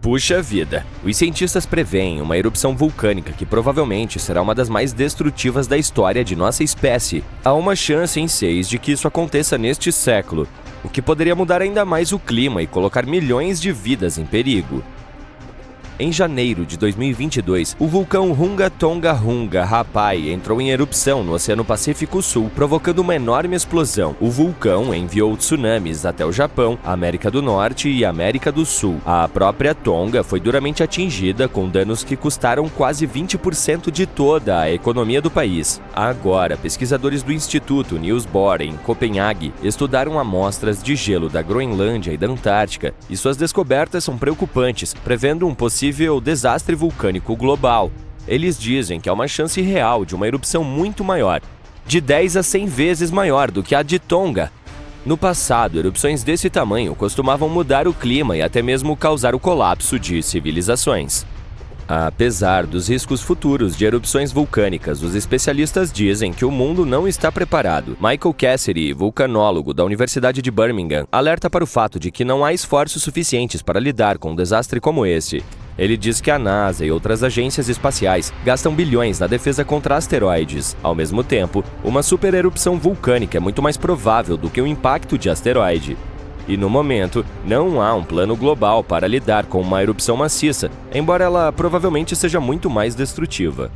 Puxa vida! Os cientistas preveem uma erupção vulcânica que provavelmente será uma das mais destrutivas da história de nossa espécie. Há uma chance em 6 de que isso aconteça neste século, o que poderia mudar ainda mais o clima e colocar milhões de vidas em perigo. Em janeiro de 2022, o vulcão Hunga Tonga Hunga Rapai entrou em erupção no Oceano Pacífico Sul, provocando uma enorme explosão. O vulcão enviou tsunamis até o Japão, América do Norte e América do Sul. A própria Tonga foi duramente atingida, com danos que custaram quase 20% de toda a economia do país. Agora, pesquisadores do Instituto Niels Bohr, em Copenhague, estudaram amostras de gelo da Groenlândia e da Antártica, e suas descobertas são preocupantes, prevendo um possível desastre vulcânico global. Eles dizem que há uma chance real de uma erupção muito maior, de 10 a 100 vezes maior do que a de Tonga. No passado, erupções desse tamanho costumavam mudar o clima e até mesmo causar o colapso de civilizações. Apesar dos riscos futuros de erupções vulcânicas, os especialistas dizem que o mundo não está preparado. Michael Cassidy, vulcanólogo da Universidade de Birmingham, alerta para o fato de que não há esforços suficientes para lidar com um desastre como esse. Ele diz que a NASA e outras agências espaciais gastam bilhões na defesa contra asteroides. Ao mesmo tempo, uma supererupção vulcânica é muito mais provável do que o impacto de asteroide. E no momento, não há um plano global para lidar com uma erupção maciça, embora ela provavelmente seja muito mais destrutiva.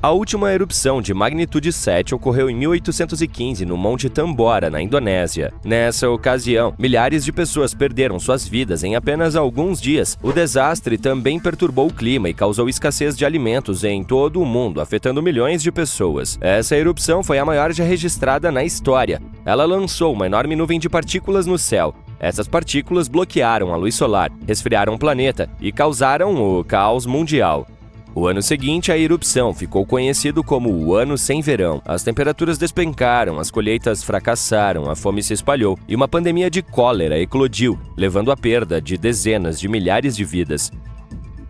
A última erupção de magnitude 7 ocorreu em 1815 no Monte Tambora, na Indonésia. Nessa ocasião, milhares de pessoas perderam suas vidas em apenas alguns dias. O desastre também perturbou o clima e causou escassez de alimentos em todo o mundo, afetando milhões de pessoas. Essa erupção foi a maior já registrada na história. Ela lançou uma enorme nuvem de partículas no céu. Essas partículas bloquearam a luz solar, resfriaram o planeta e causaram o caos mundial. O ano seguinte à erupção ficou conhecido como o Ano Sem Verão. As temperaturas despencaram, as colheitas fracassaram, a fome se espalhou e uma pandemia de cólera eclodiu, levando à perda de dezenas de milhares de vidas.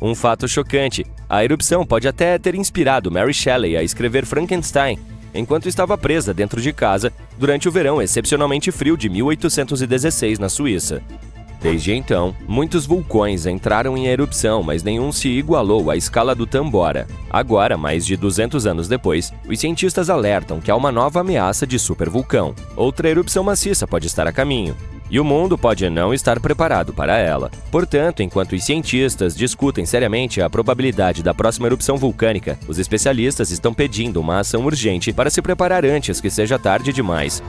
Um fato chocante: a erupção pode até ter inspirado Mary Shelley a escrever Frankenstein, enquanto estava presa dentro de casa durante o verão excepcionalmente frio de 1816 na Suíça. Desde então, muitos vulcões entraram em erupção, mas nenhum se igualou à escala do Tambora. Agora, mais de 200 anos depois, os cientistas alertam que há uma nova ameaça de supervulcão. Outra erupção maciça pode estar a caminho, e o mundo pode não estar preparado para ela. Portanto, enquanto os cientistas discutem seriamente a probabilidade da próxima erupção vulcânica, os especialistas estão pedindo uma ação urgente para se preparar antes que seja tarde demais.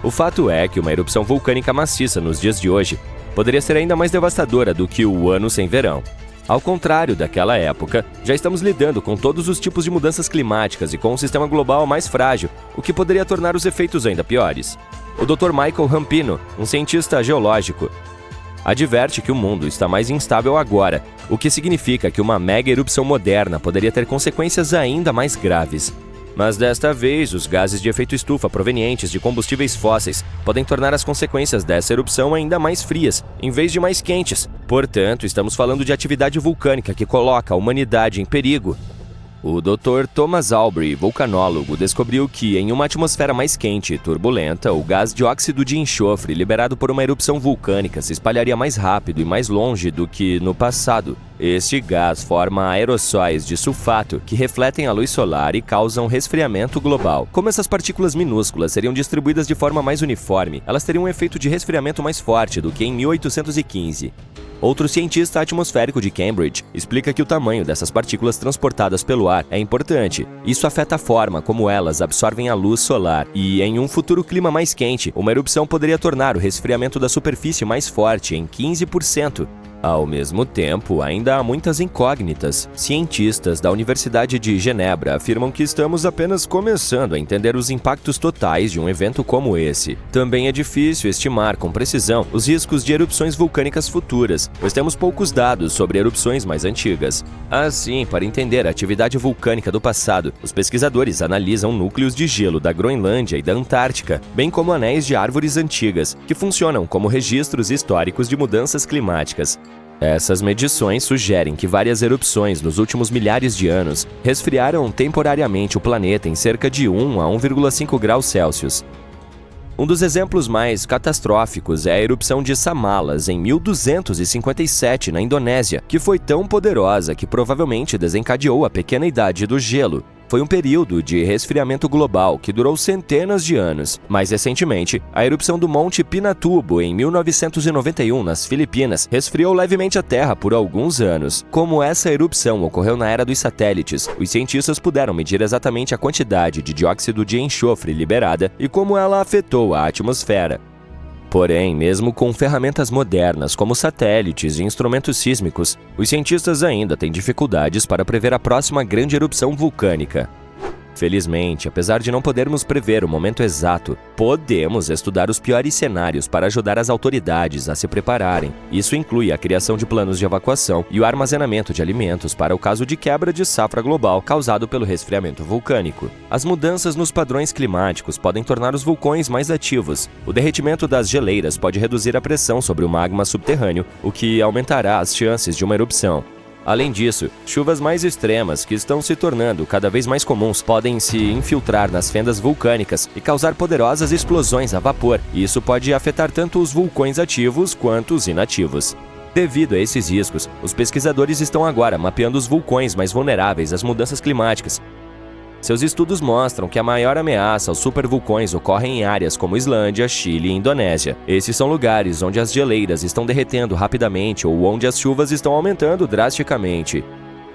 O fato é que uma erupção vulcânica maciça nos dias de hoje poderia ser ainda mais devastadora do que o Ano Sem Verão. Ao contrário daquela época, já estamos lidando com todos os tipos de mudanças climáticas e com um sistema global mais frágil, o que poderia tornar os efeitos ainda piores. O Dr. Michael Rampino, um cientista geológico, adverte que o mundo está mais instável agora, o que significa que uma mega erupção moderna poderia ter consequências ainda mais graves. Mas desta vez, os gases de efeito estufa provenientes de combustíveis fósseis podem tornar as consequências dessa erupção ainda mais frias, em vez de mais quentes. Portanto, estamos falando de atividade vulcânica que coloca a humanidade em perigo. O Dr. Thomas Aubrey, vulcanólogo, descobriu que, em uma atmosfera mais quente e turbulenta, o gás dióxido de enxofre liberado por uma erupção vulcânica se espalharia mais rápido e mais longe do que no passado. Este gás forma aerossóis de sulfato que refletem a luz solar e causam resfriamento global. Como essas partículas minúsculas seriam distribuídas de forma mais uniforme, elas teriam um efeito de resfriamento mais forte do que em 1815. Outro cientista atmosférico de Cambridge explica que o tamanho dessas partículas transportadas pelo ar é importante. Isso afeta a forma como elas absorvem a luz solar e, em um futuro clima mais quente, uma erupção poderia tornar o resfriamento da superfície mais forte em 15%. Ao mesmo tempo, ainda há muitas incógnitas. Cientistas da Universidade de Genebra afirmam que estamos apenas começando a entender os impactos totais de um evento como esse. Também é difícil estimar com precisão os riscos de erupções vulcânicas futuras, pois temos poucos dados sobre erupções mais antigas. Assim, para entender a atividade vulcânica do passado, os pesquisadores analisam núcleos de gelo da Groenlândia e da Antártica, bem como anéis de árvores antigas, que funcionam como registros históricos de mudanças climáticas. Essas medições sugerem que várias erupções nos últimos milhares de anos resfriaram temporariamente o planeta em cerca de 1 a 1,5 graus Celsius. Um dos exemplos mais catastróficos é a erupção de Samalas em 1257 na Indonésia, que foi tão poderosa que provavelmente desencadeou a pequena idade do gelo. Foi um período de resfriamento global que durou centenas de anos. Mais recentemente, a erupção do Monte Pinatubo em 1991 nas Filipinas resfriou levemente a Terra por alguns anos. Como essa erupção ocorreu na era dos satélites, os cientistas puderam medir exatamente a quantidade de dióxido de enxofre liberada e como ela afetou a atmosfera. Porém, mesmo com ferramentas modernas como satélites e instrumentos sísmicos, os cientistas ainda têm dificuldades para prever a próxima grande erupção vulcânica. Felizmente, apesar de não podermos prever o momento exato, podemos estudar os piores cenários para ajudar as autoridades a se prepararem. Isso inclui a criação de planos de evacuação e o armazenamento de alimentos para o caso de quebra de safra global causado pelo resfriamento vulcânico. As mudanças nos padrões climáticos podem tornar os vulcões mais ativos. O derretimento das geleiras pode reduzir a pressão sobre o magma subterrâneo, o que aumentará as chances de uma erupção. Além disso, chuvas mais extremas, que estão se tornando cada vez mais comuns, podem se infiltrar nas fendas vulcânicas e causar poderosas explosões a vapor. Isso pode afetar tanto os vulcões ativos quanto os inativos. Devido a esses riscos, os pesquisadores estão agora mapeando os vulcões mais vulneráveis às mudanças climáticas. Seus estudos mostram que a maior ameaça aos supervulcões ocorre em áreas como Islândia, Chile e Indonésia. Esses são lugares onde as geleiras estão derretendo rapidamente ou onde as chuvas estão aumentando drasticamente.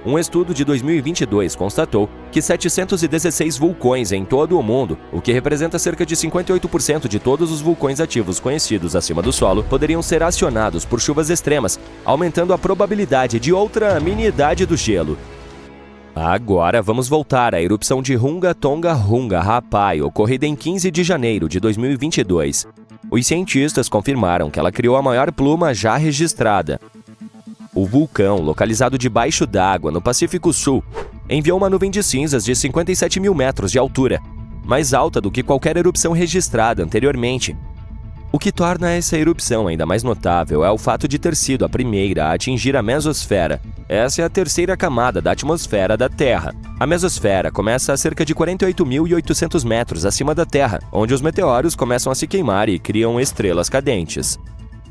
Um estudo de 2022 constatou que 716 vulcões em todo o mundo, o que representa cerca de 58% de todos os vulcões ativos conhecidos acima do solo, poderiam ser acionados por chuvas extremas, aumentando a probabilidade de outra mini-idade do gelo. Agora vamos voltar à erupção de Hunga Tonga Hunga Rapai, ocorrida em 15 de janeiro de 2022. Os cientistas confirmaram que ela criou a maior pluma já registrada. O vulcão, localizado debaixo d'água no Pacífico Sul, enviou uma nuvem de cinzas de 57 mil metros de altura, mais alta do que qualquer erupção registrada anteriormente. O que torna essa erupção ainda mais notável é o fato de ter sido a primeira a atingir a mesosfera. Essa é a terceira camada da atmosfera da Terra. A mesosfera começa a cerca de 48.800 metros acima da Terra, onde os meteoros começam a se queimar e criam estrelas cadentes.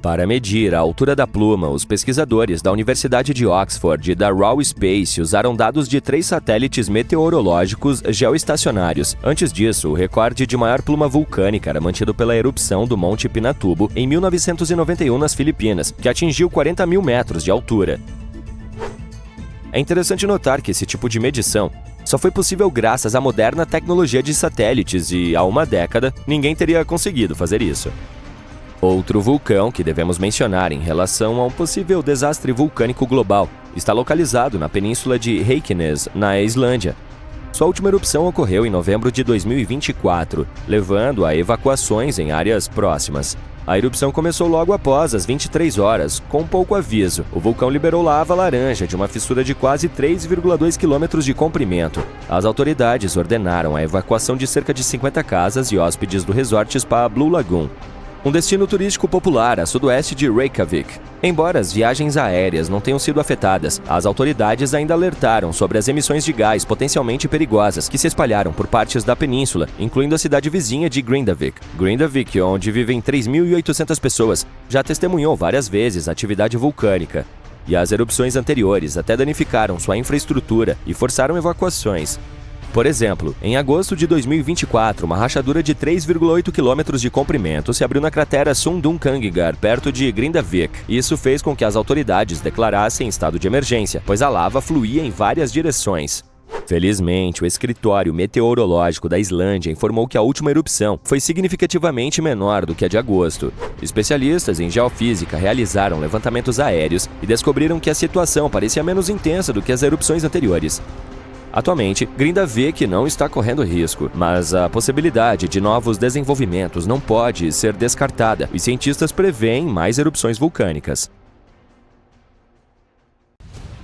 Para medir a altura da pluma, os pesquisadores da Universidade de Oxford e da Raw Space usaram dados de 3 satélites meteorológicos geoestacionários. Antes disso, o recorde de maior pluma vulcânica era mantido pela erupção do Monte Pinatubo em 1991 nas Filipinas, que atingiu 40 mil metros de altura. É interessante notar que esse tipo de medição só foi possível graças à moderna tecnologia de satélites e, há uma década, ninguém teria conseguido fazer isso. Outro vulcão que devemos mencionar em relação a um possível desastre vulcânico global está localizado na península de Reykjanes, na Islândia. Sua última erupção ocorreu em novembro de 2024, levando a evacuações em áreas próximas. A erupção começou logo após as 23 horas, com pouco aviso. O vulcão liberou lava laranja de uma fissura de quase 3,2 quilômetros de comprimento. As autoridades ordenaram a evacuação de cerca de 50 casas e hóspedes do resort Spa Blue Lagoon, um destino turístico popular a sudoeste de Reykjavik. Embora as viagens aéreas não tenham sido afetadas, as autoridades ainda alertaram sobre as emissões de gás potencialmente perigosas que se espalharam por partes da península, incluindo a cidade vizinha de Grindavik. Grindavik, onde vivem 3.800 pessoas, já testemunhou várias vezes a atividade vulcânica. E as erupções anteriores até danificaram sua infraestrutura e forçaram evacuações. Por exemplo, em agosto de 2024, uma rachadura de 3,8 km de comprimento se abriu na cratera Sundunkangar, perto de Grindavik. Isso fez com que as autoridades declarassem estado de emergência, pois a lava fluía em várias direções. Felizmente, o escritório meteorológico da Islândia informou que a última erupção foi significativamente menor do que a de agosto. Especialistas em geofísica realizaram levantamentos aéreos e descobriram que a situação parecia menos intensa do que as erupções anteriores. Atualmente, Grindavik não está correndo risco, mas a possibilidade de novos desenvolvimentos não pode ser descartada. Os cientistas preveem mais erupções vulcânicas.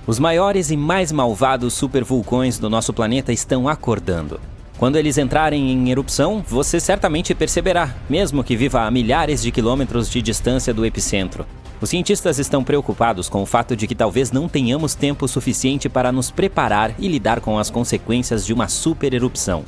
Os maiores e mais malvados supervulcões do nosso planeta estão acordando. Quando eles entrarem em erupção, você certamente perceberá, mesmo que viva a milhares de quilômetros de distância do epicentro. Os cientistas estão preocupados com o fato de que talvez não tenhamos tempo suficiente para nos preparar e lidar com as consequências de uma supererupção.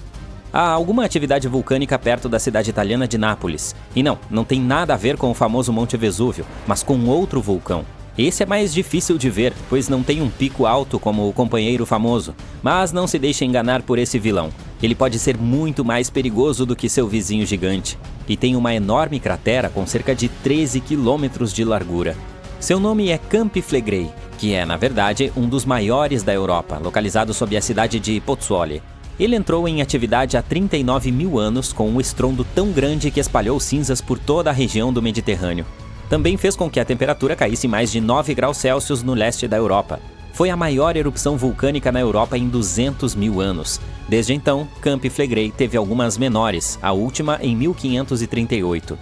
Há alguma atividade vulcânica perto da cidade italiana de Nápoles. E não tem nada a ver com o famoso Monte Vesúvio, mas com outro vulcão. Esse é mais difícil de ver, pois não tem um pico alto como o companheiro famoso. Mas não se deixe enganar por esse vilão. Ele pode ser muito mais perigoso do que seu vizinho gigante. E tem uma enorme cratera com cerca de 13 quilômetros de largura. Seu nome é Campi Flegrei, que é, na verdade, um dos maiores da Europa, localizado sob a cidade de Pozzuoli. Ele entrou em atividade há 39 mil anos com um estrondo tão grande que espalhou cinzas por toda a região do Mediterrâneo. Também fez com que a temperatura caísse mais de 9 graus Celsius no leste da Europa. Foi a maior erupção vulcânica na Europa em 200 mil anos. Desde então, Campi Flegrei teve algumas menores, a última em 1538.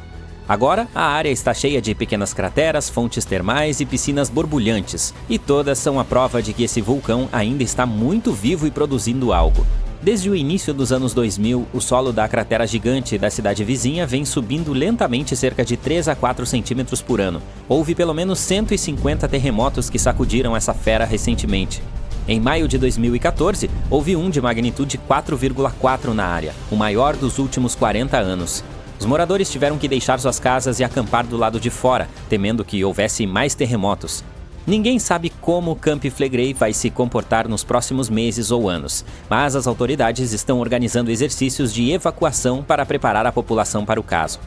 Agora, a área está cheia de pequenas crateras, fontes termais e piscinas borbulhantes, e todas são a prova de que esse vulcão ainda está muito vivo e produzindo algo. Desde o início dos anos 2000, o solo da cratera gigante da cidade vizinha vem subindo lentamente cerca de 3 a 4 centímetros por ano. Houve pelo menos 150 terremotos que sacudiram essa fera recentemente. Em maio de 2014, houve um de magnitude 4,4 na área, o maior dos últimos 40 anos. Os moradores tiveram que deixar suas casas e acampar do lado de fora, temendo que houvesse mais terremotos. Ninguém sabe como Campi Flegrei vai se comportar nos próximos meses ou anos, mas as autoridades estão organizando exercícios de evacuação para preparar a população para o caso.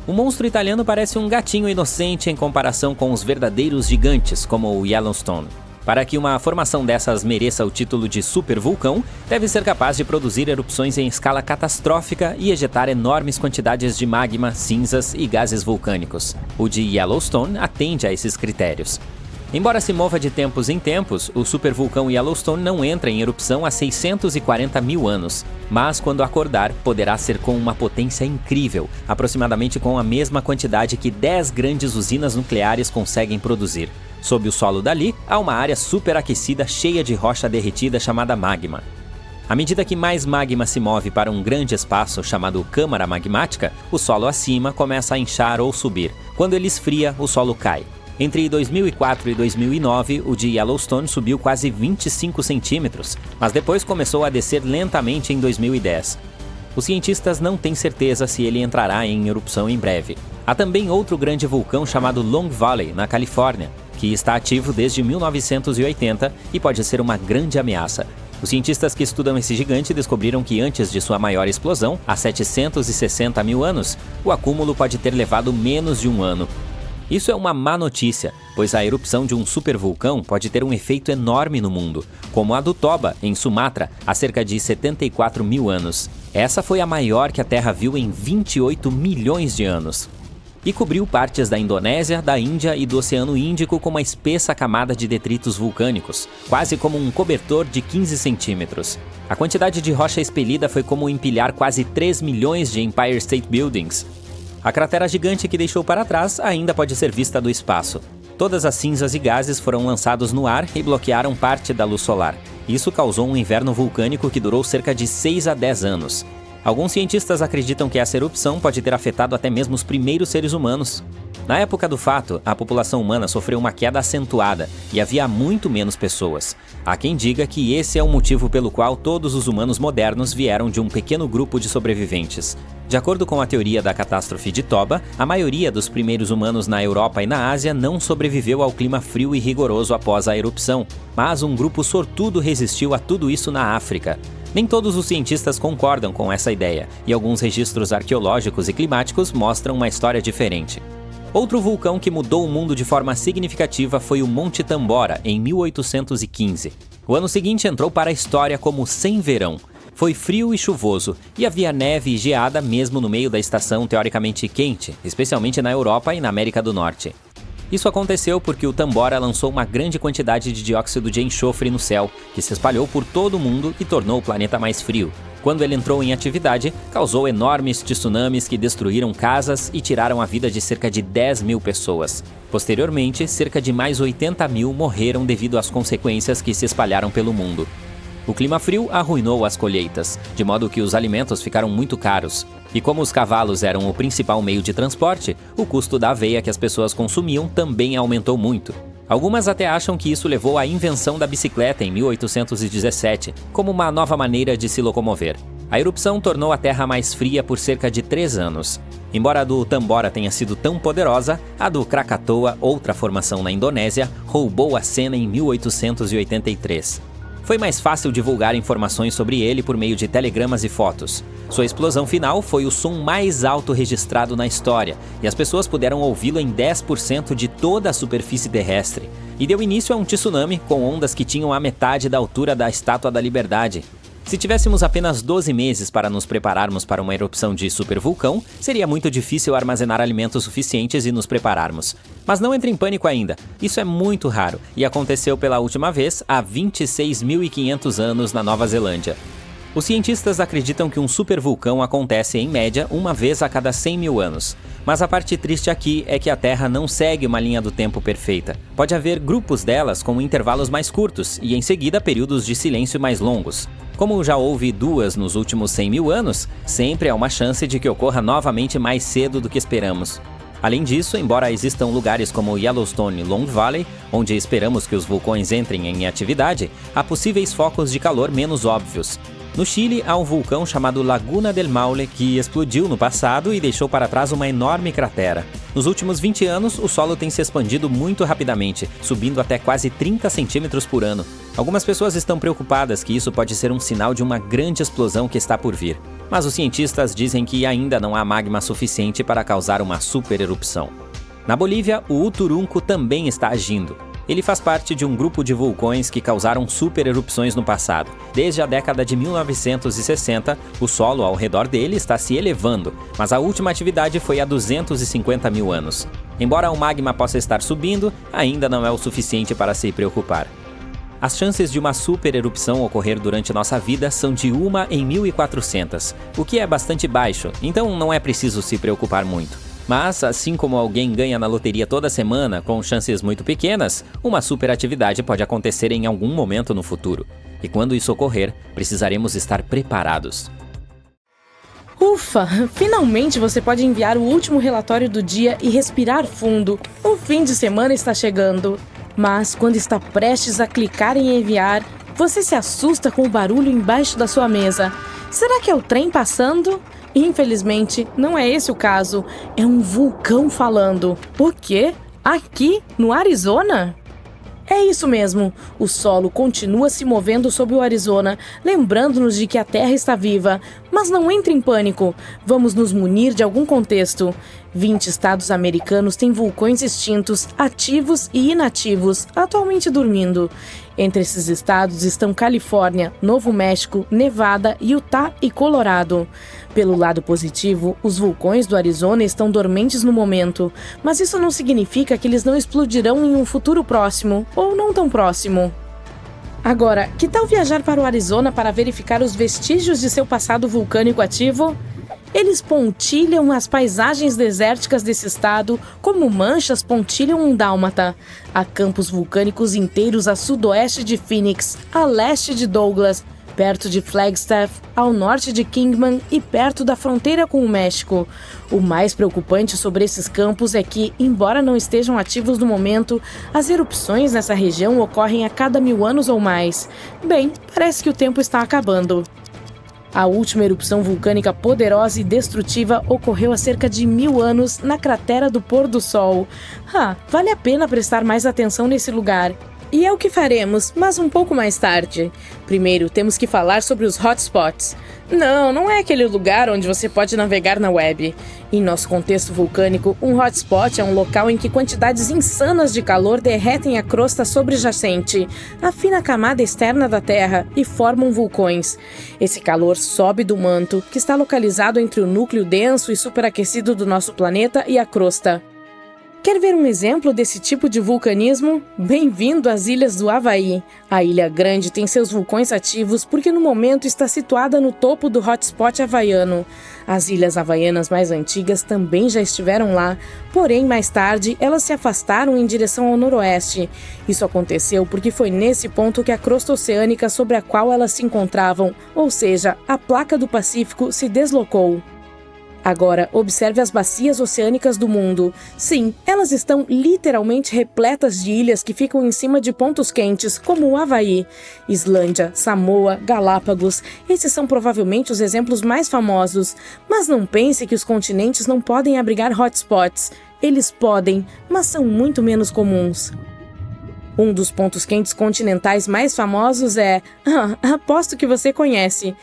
O monstro italiano parece um gatinho inocente em comparação com os verdadeiros gigantes, como o Yellowstone. Para que uma formação dessas mereça o título de supervulcão, deve ser capaz de produzir erupções em escala catastrófica e ejetar enormes quantidades de magma, cinzas e gases vulcânicos. O de Yellowstone atende a esses critérios. Embora se mova de tempos em tempos, o supervulcão Yellowstone não entra em erupção há 640 mil anos. Mas quando acordar, poderá ser com uma potência incrível, aproximadamente com a mesma quantidade que 10 grandes usinas nucleares conseguem produzir. Sob o solo dali, há uma área superaquecida cheia de rocha derretida chamada magma. À medida que mais magma se move para um grande espaço chamado câmara magmática, o solo acima começa a inchar ou subir. Quando ele esfria, o solo cai. Entre 2004 e 2009, o de Yellowstone subiu quase 25 centímetros, mas depois começou a descer lentamente em 2010. Os cientistas não têm certeza se ele entrará em erupção em breve. Há também outro grande vulcão chamado Long Valley, na Califórnia, que está ativo desde 1980 e pode ser uma grande ameaça. Os cientistas que estudam esse gigante descobriram que antes de sua maior explosão, há 760 mil anos, o acúmulo pode ter levado menos de um ano. Isso é uma má notícia, pois a erupção de um supervulcão pode ter um efeito enorme no mundo, como a do Toba, em Sumatra, há cerca de 74 mil anos. Essa foi a maior que a Terra viu em 28 milhões de anos. E cobriu partes da Indonésia, da Índia e do Oceano Índico com uma espessa camada de detritos vulcânicos, quase como um cobertor de 15 centímetros. A quantidade de rocha expelida foi como empilhar quase 3 milhões de Empire State Buildings. A cratera gigante que deixou para trás ainda pode ser vista do espaço. Todas as cinzas e gases foram lançados no ar e bloquearam parte da luz solar. Isso causou um inverno vulcânico que durou cerca de 6 a 10 anos. Alguns cientistas acreditam que essa erupção pode ter afetado até mesmo os primeiros seres humanos. Na época do fato, a população humana sofreu uma queda acentuada e havia muito menos pessoas. Há quem diga que esse é o motivo pelo qual todos os humanos modernos vieram de um pequeno grupo de sobreviventes. De acordo com a teoria da catástrofe de Toba, a maioria dos primeiros humanos na Europa e na Ásia não sobreviveu ao clima frio e rigoroso após a erupção, mas um grupo sortudo resistiu a tudo isso na África. Nem todos os cientistas concordam com essa ideia, e alguns registros arqueológicos e climáticos mostram uma história diferente. Outro vulcão que mudou o mundo de forma significativa foi o Monte Tambora, em 1815. O ano seguinte entrou para a história como sem verão. Foi frio e chuvoso, e havia neve e geada mesmo no meio da estação teoricamente quente, especialmente na Europa e na América do Norte. Isso aconteceu porque o Tambora lançou uma grande quantidade de dióxido de enxofre no céu, que se espalhou por todo o mundo e tornou o planeta mais frio. Quando ele entrou em atividade, causou enormes tsunamis que destruíram casas e tiraram a vida de cerca de 10 mil pessoas. Posteriormente, cerca de mais 80 mil morreram devido às consequências que se espalharam pelo mundo. O clima frio arruinou as colheitas, de modo que os alimentos ficaram muito caros. E como os cavalos eram o principal meio de transporte, o custo da aveia que as pessoas consumiam também aumentou muito. Algumas até acham que isso levou à invenção da bicicleta em 1817, como uma nova maneira de se locomover. A erupção tornou a Terra mais fria por cerca de 3 anos. Embora a do Tambora tenha sido tão poderosa, a do Krakatoa, outra formação na Indonésia, roubou a cena em 1883. Foi mais fácil divulgar informações sobre ele por meio de telegramas e fotos. Sua explosão final foi o som mais alto registrado na história, e as pessoas puderam ouvi-lo em 10% de toda a superfície terrestre. E deu início a um tsunami com ondas que tinham a metade da altura da Estátua da Liberdade. Se tivéssemos apenas 12 meses para nos prepararmos para uma erupção de supervulcão, seria muito difícil armazenar alimentos suficientes e nos prepararmos. Mas não entre em pânico ainda, isso é muito raro e aconteceu pela última vez há 26.500 anos na Nova Zelândia. Os cientistas acreditam que um supervulcão acontece, em média, uma vez a cada 100 mil anos. Mas a parte triste aqui é que a Terra não segue uma linha do tempo perfeita. Pode haver grupos delas com intervalos mais curtos e, em seguida, períodos de silêncio mais longos. Como já houve 2 nos últimos 100 mil anos, sempre há uma chance de que ocorra novamente mais cedo do que esperamos. Além disso, embora existam lugares como Yellowstone e Long Valley, onde esperamos que os vulcões entrem em atividade, há possíveis focos de calor menos óbvios. No Chile, há um vulcão chamado Laguna del Maule que explodiu no passado e deixou para trás uma enorme cratera. Nos últimos 20 anos, o solo tem se expandido muito rapidamente, subindo até quase 30 centímetros por ano. Algumas pessoas estão preocupadas que isso pode ser um sinal de uma grande explosão que está por vir. Mas os cientistas dizem que ainda não há magma suficiente para causar uma supererupção. Na Bolívia, o Uturunco também está agindo. Ele faz parte de um grupo de vulcões que causaram supererupções no passado. Desde a década de 1960, o solo ao redor dele está se elevando, mas a última atividade foi há 250 mil anos. Embora o magma possa estar subindo, ainda não é o suficiente para se preocupar. As chances de uma supererupção ocorrer durante nossa vida são de 1 em 1.400, o que é bastante baixo, então não é preciso se preocupar muito. Mas, assim como alguém ganha na loteria toda semana com chances muito pequenas, uma superatividade pode acontecer em algum momento no futuro. E quando isso ocorrer, precisaremos estar preparados. Ufa! Finalmente você pode enviar o último relatório do dia e respirar fundo. O fim de semana está chegando. Mas, quando está prestes a clicar em enviar, você se assusta com o barulho embaixo da sua mesa. Será que é o trem passando? Infelizmente, não é esse o caso. É um vulcão falando. O quê? Aqui, no Arizona? É isso mesmo. O solo continua se movendo sobre o Arizona, lembrando-nos de que a Terra está viva. Mas não entre em pânico. Vamos nos munir de algum contexto. 20 estados americanos têm vulcões extintos, ativos e inativos, atualmente dormindo. Entre esses estados estão Califórnia, Novo México, Nevada, Utah e Colorado. Pelo lado positivo, os vulcões do Arizona estão dormentes no momento, mas isso não significa que eles não explodirão em um futuro próximo, ou não tão próximo. Agora, que tal viajar para o Arizona para verificar os vestígios de seu passado vulcânico ativo? Eles pontilham as paisagens desérticas desse estado como manchas pontilham um dálmata. Há campos vulcânicos inteiros a sudoeste de Phoenix, a leste de Douglas, perto de Flagstaff, ao norte de Kingman e perto da fronteira com o México. O mais preocupante sobre esses campos é que, embora não estejam ativos no momento, as erupções nessa região ocorrem a cada 1000 anos ou mais. Bem, parece que o tempo está acabando. A última erupção vulcânica poderosa e destrutiva ocorreu há cerca de 1000 anos na cratera do Pôr do Sol. Vale a pena prestar mais atenção nesse lugar. E é o que faremos, mas um pouco mais tarde. Primeiro, temos que falar sobre os hotspots. Não é aquele lugar onde você pode navegar na web. Em nosso contexto vulcânico, um hotspot é um local em que quantidades insanas de calor derretem a crosta sobrejacente, a fina camada externa da Terra, e formam vulcões. Esse calor sobe do manto, que está localizado entre o núcleo denso e superaquecido do nosso planeta e a crosta. Quer ver um exemplo desse tipo de vulcanismo? Bem-vindo às Ilhas do Havaí. A Ilha Grande tem seus vulcões ativos porque no momento está situada no topo do hotspot havaiano. As ilhas havaianas mais antigas também já estiveram lá, porém mais tarde elas se afastaram em direção ao noroeste. Isso aconteceu porque foi nesse ponto que a crosta oceânica sobre a qual elas se encontravam, ou seja, a placa do Pacífico, se deslocou. Agora, observe as bacias oceânicas do mundo. Sim, elas estão literalmente repletas de ilhas que ficam em cima de pontos quentes, como o Havaí, Islândia, Samoa, Galápagos. Esses são provavelmente os exemplos mais famosos. Mas não pense que os continentes não podem abrigar hotspots. Eles podem, mas são muito menos comuns. Um dos pontos quentes continentais mais famosos é... aposto que você conhece.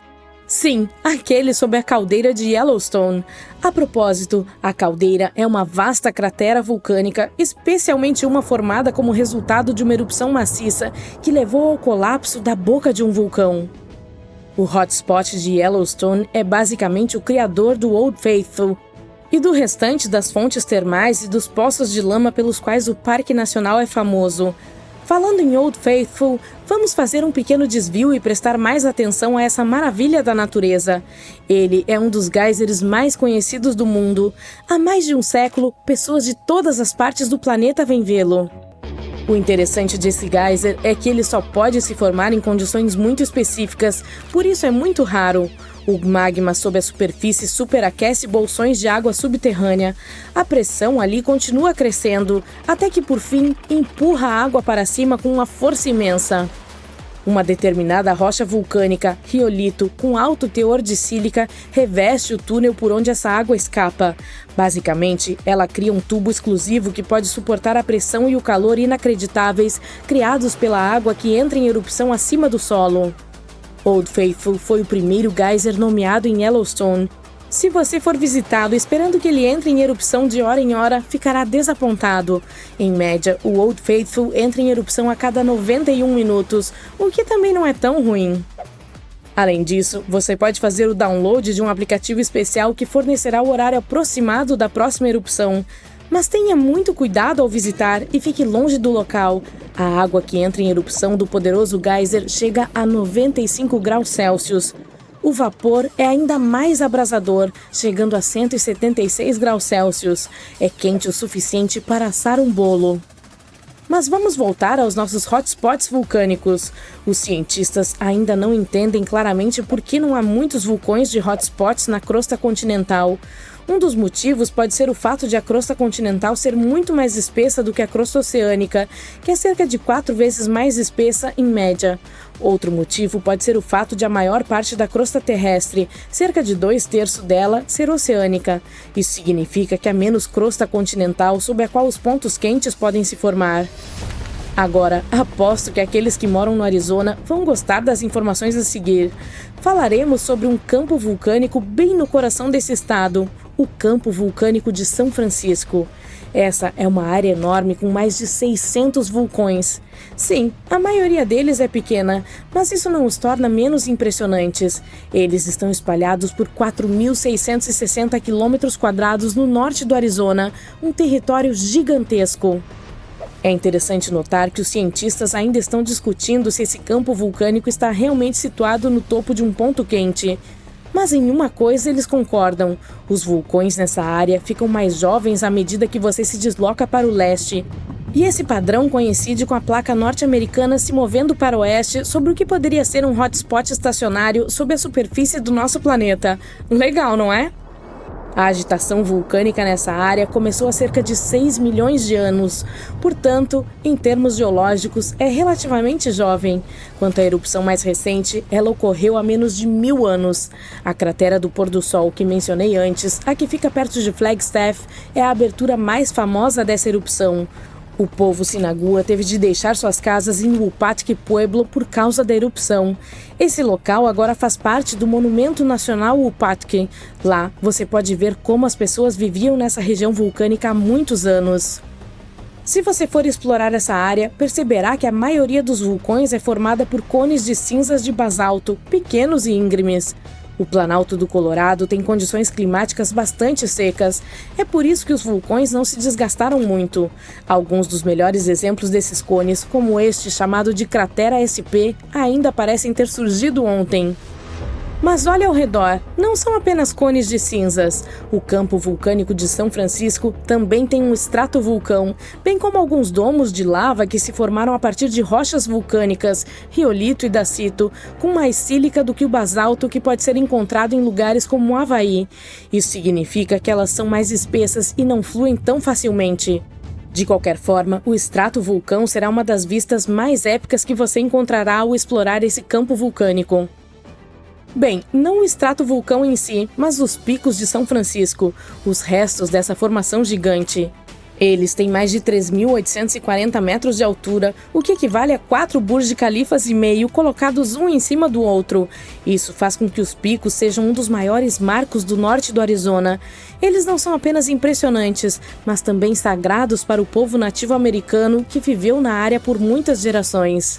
Sim, aquele sob a caldeira de Yellowstone. A propósito, a caldeira é uma vasta cratera vulcânica, especialmente uma formada como resultado de uma erupção maciça que levou ao colapso da boca de um vulcão. O hotspot de Yellowstone é basicamente o criador do Old Faithful e do restante das fontes termais e dos poços de lama pelos quais o Parque Nacional é famoso. Falando em Old Faithful, vamos fazer um pequeno desvio e prestar mais atenção a essa maravilha da natureza. Ele é um dos geysers mais conhecidos do mundo. Há mais de um século, pessoas de todas as partes do planeta vêm vê-lo. O interessante desse geyser é que ele só pode se formar em condições muito específicas, por isso é muito raro. O magma sob a superfície superaquece bolsões de água subterrânea. A pressão ali continua crescendo, até que por fim empurra a água para cima com uma força imensa. Uma determinada rocha vulcânica, riolito, com alto teor de sílica, reveste o túnel por onde essa água escapa. Basicamente, ela cria um tubo exclusivo que pode suportar a pressão e o calor inacreditáveis criados pela água que entra em erupção acima do solo. Old Faithful foi o primeiro geyser nomeado em Yellowstone. Se você for visitá-lo esperando que ele entre em erupção de hora em hora, ficará desapontado. Em média, o Old Faithful entra em erupção a cada 91 minutos, o que também não é tão ruim. Além disso, você pode fazer o download de um aplicativo especial que fornecerá o horário aproximado da próxima erupção. Mas tenha muito cuidado ao visitar e fique longe do local. A água que entra em erupção do poderoso geyser chega a 95 graus Celsius. O vapor é ainda mais abrasador, chegando a 176 graus Celsius. É quente o suficiente para assar um bolo. Mas vamos voltar aos nossos hotspots vulcânicos. Os cientistas ainda não entendem claramente por que não há muitos vulcões de hotspots na crosta continental. Um dos motivos pode ser o fato de a crosta continental ser muito mais espessa do que a crosta oceânica, que é cerca de 4 vezes mais espessa em média. Outro motivo pode ser o fato de a maior parte da crosta terrestre, cerca de 2/3 dela, ser oceânica. Isso significa que há menos crosta continental sob a qual os pontos quentes podem se formar. Agora, aposto que aqueles que moram no Arizona vão gostar das informações a seguir. Falaremos sobre um campo vulcânico bem no coração desse estado, o Campo Vulcânico de São Francisco. Essa é uma área enorme com mais de 600 vulcões. Sim, a maioria deles é pequena, mas isso não os torna menos impressionantes. Eles estão espalhados por 4.660 km² no norte do Arizona, um território gigantesco. É interessante notar que os cientistas ainda estão discutindo se esse campo vulcânico está realmente situado no topo de um ponto quente. Mas em uma coisa eles concordam: os vulcões nessa área ficam mais jovens à medida que você se desloca para o leste. E esse padrão coincide com a placa norte-americana se movendo para o oeste sobre o que poderia ser um hotspot estacionário sob a superfície do nosso planeta. Legal, não é? A agitação vulcânica nessa área começou há cerca de 6 milhões de anos. Portanto, em termos geológicos, é relativamente jovem. Quanto à erupção mais recente, ela ocorreu há menos de 1000 anos. A cratera do pôr-do-sol que mencionei antes, a que fica perto de Flagstaff, é a abertura mais famosa dessa erupção. O povo Sinagua teve de deixar suas casas em Wupatki Pueblo por causa da erupção. Esse local agora faz parte do Monumento Nacional Wupatki. Lá, você pode ver como as pessoas viviam nessa região vulcânica há muitos anos. Se você for explorar essa área, perceberá que a maioria dos vulcões é formada por cones de cinzas de basalto, pequenos e íngremes. O Planalto do Colorado tem condições climáticas bastante secas. É por isso que os vulcões não se desgastaram muito. Alguns dos melhores exemplos desses cones, como este chamado de Cratera SP, ainda parecem ter surgido ontem. Mas olha ao redor, não são apenas cones de cinzas. O campo vulcânico de São Francisco também tem um estratovulcão, bem como alguns domos de lava que se formaram a partir de rochas vulcânicas, riolito e dacito, com mais sílica do que o basalto que pode ser encontrado em lugares como o Havaí. Isso significa que elas são mais espessas e não fluem tão facilmente. De qualquer forma, o estratovulcão será uma das vistas mais épicas que você encontrará ao explorar esse campo vulcânico. Bem, não o estratovulcão em si, mas os picos de São Francisco, os restos dessa formação gigante. Eles têm mais de 3.840 metros de altura, o que equivale a 4 Burj Khalifas e meio colocados um em cima do outro. Isso faz com que os picos sejam um dos maiores marcos do norte do Arizona. Eles não são apenas impressionantes, mas também sagrados para o povo nativo americano que viveu na área por muitas gerações.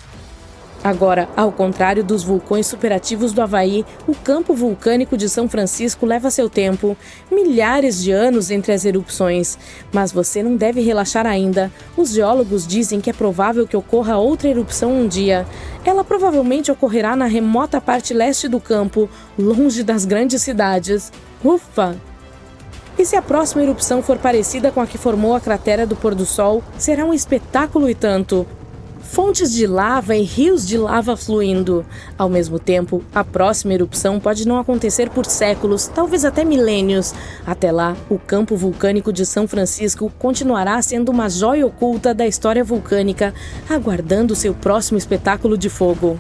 Agora, ao contrário dos vulcões superativos do Havaí, o campo vulcânico de São Francisco leva seu tempo, milhares de anos entre as erupções. Mas você não deve relaxar ainda. Os geólogos dizem que é provável que ocorra outra erupção um dia. Ela provavelmente ocorrerá na remota parte leste do campo, longe das grandes cidades. Ufa! E se a próxima erupção for parecida com a que formou a cratera do Pôr do Sol, será um espetáculo e tanto. Fontes de lava e rios de lava fluindo. Ao mesmo tempo, a próxima erupção pode não acontecer por séculos, talvez até milênios. Até lá, o campo vulcânico de São Francisco continuará sendo uma joia oculta da história vulcânica, aguardando seu próximo espetáculo de fogo.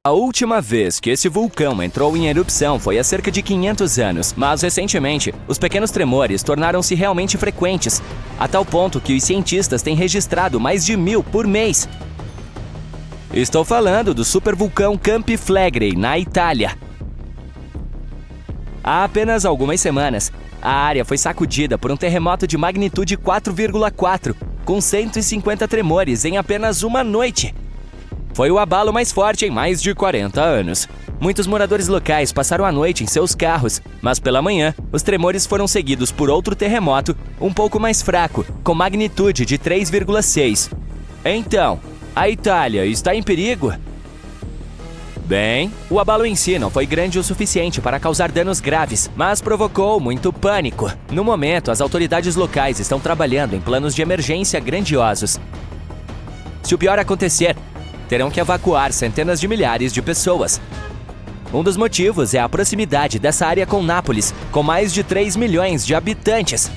A última vez que esse vulcão entrou em erupção foi há cerca de 500 anos, mas recentemente, os pequenos tremores tornaram-se realmente frequentes, a tal ponto que os cientistas têm registrado mais de 1.000 por mês. Estou falando do supervulcão Campi Flegrei, na Itália. Há apenas algumas semanas, a área foi sacudida por um terremoto de magnitude 4,4, com 150 tremores em apenas uma noite. Foi o abalo mais forte em mais de 40 anos. Muitos moradores locais passaram a noite em seus carros, mas pela manhã, os tremores foram seguidos por outro terremoto, um pouco mais fraco, com magnitude de 3,6. Então, a Itália está em perigo? Bem, o abalo em si não foi grande o suficiente para causar danos graves, mas provocou muito pânico. No momento, as autoridades locais estão trabalhando em planos de emergência grandiosos. Se o pior acontecer, terão que evacuar centenas de milhares de pessoas. Um dos motivos é a proximidade dessa área com Nápoles, com mais de 3 milhões de habitantes.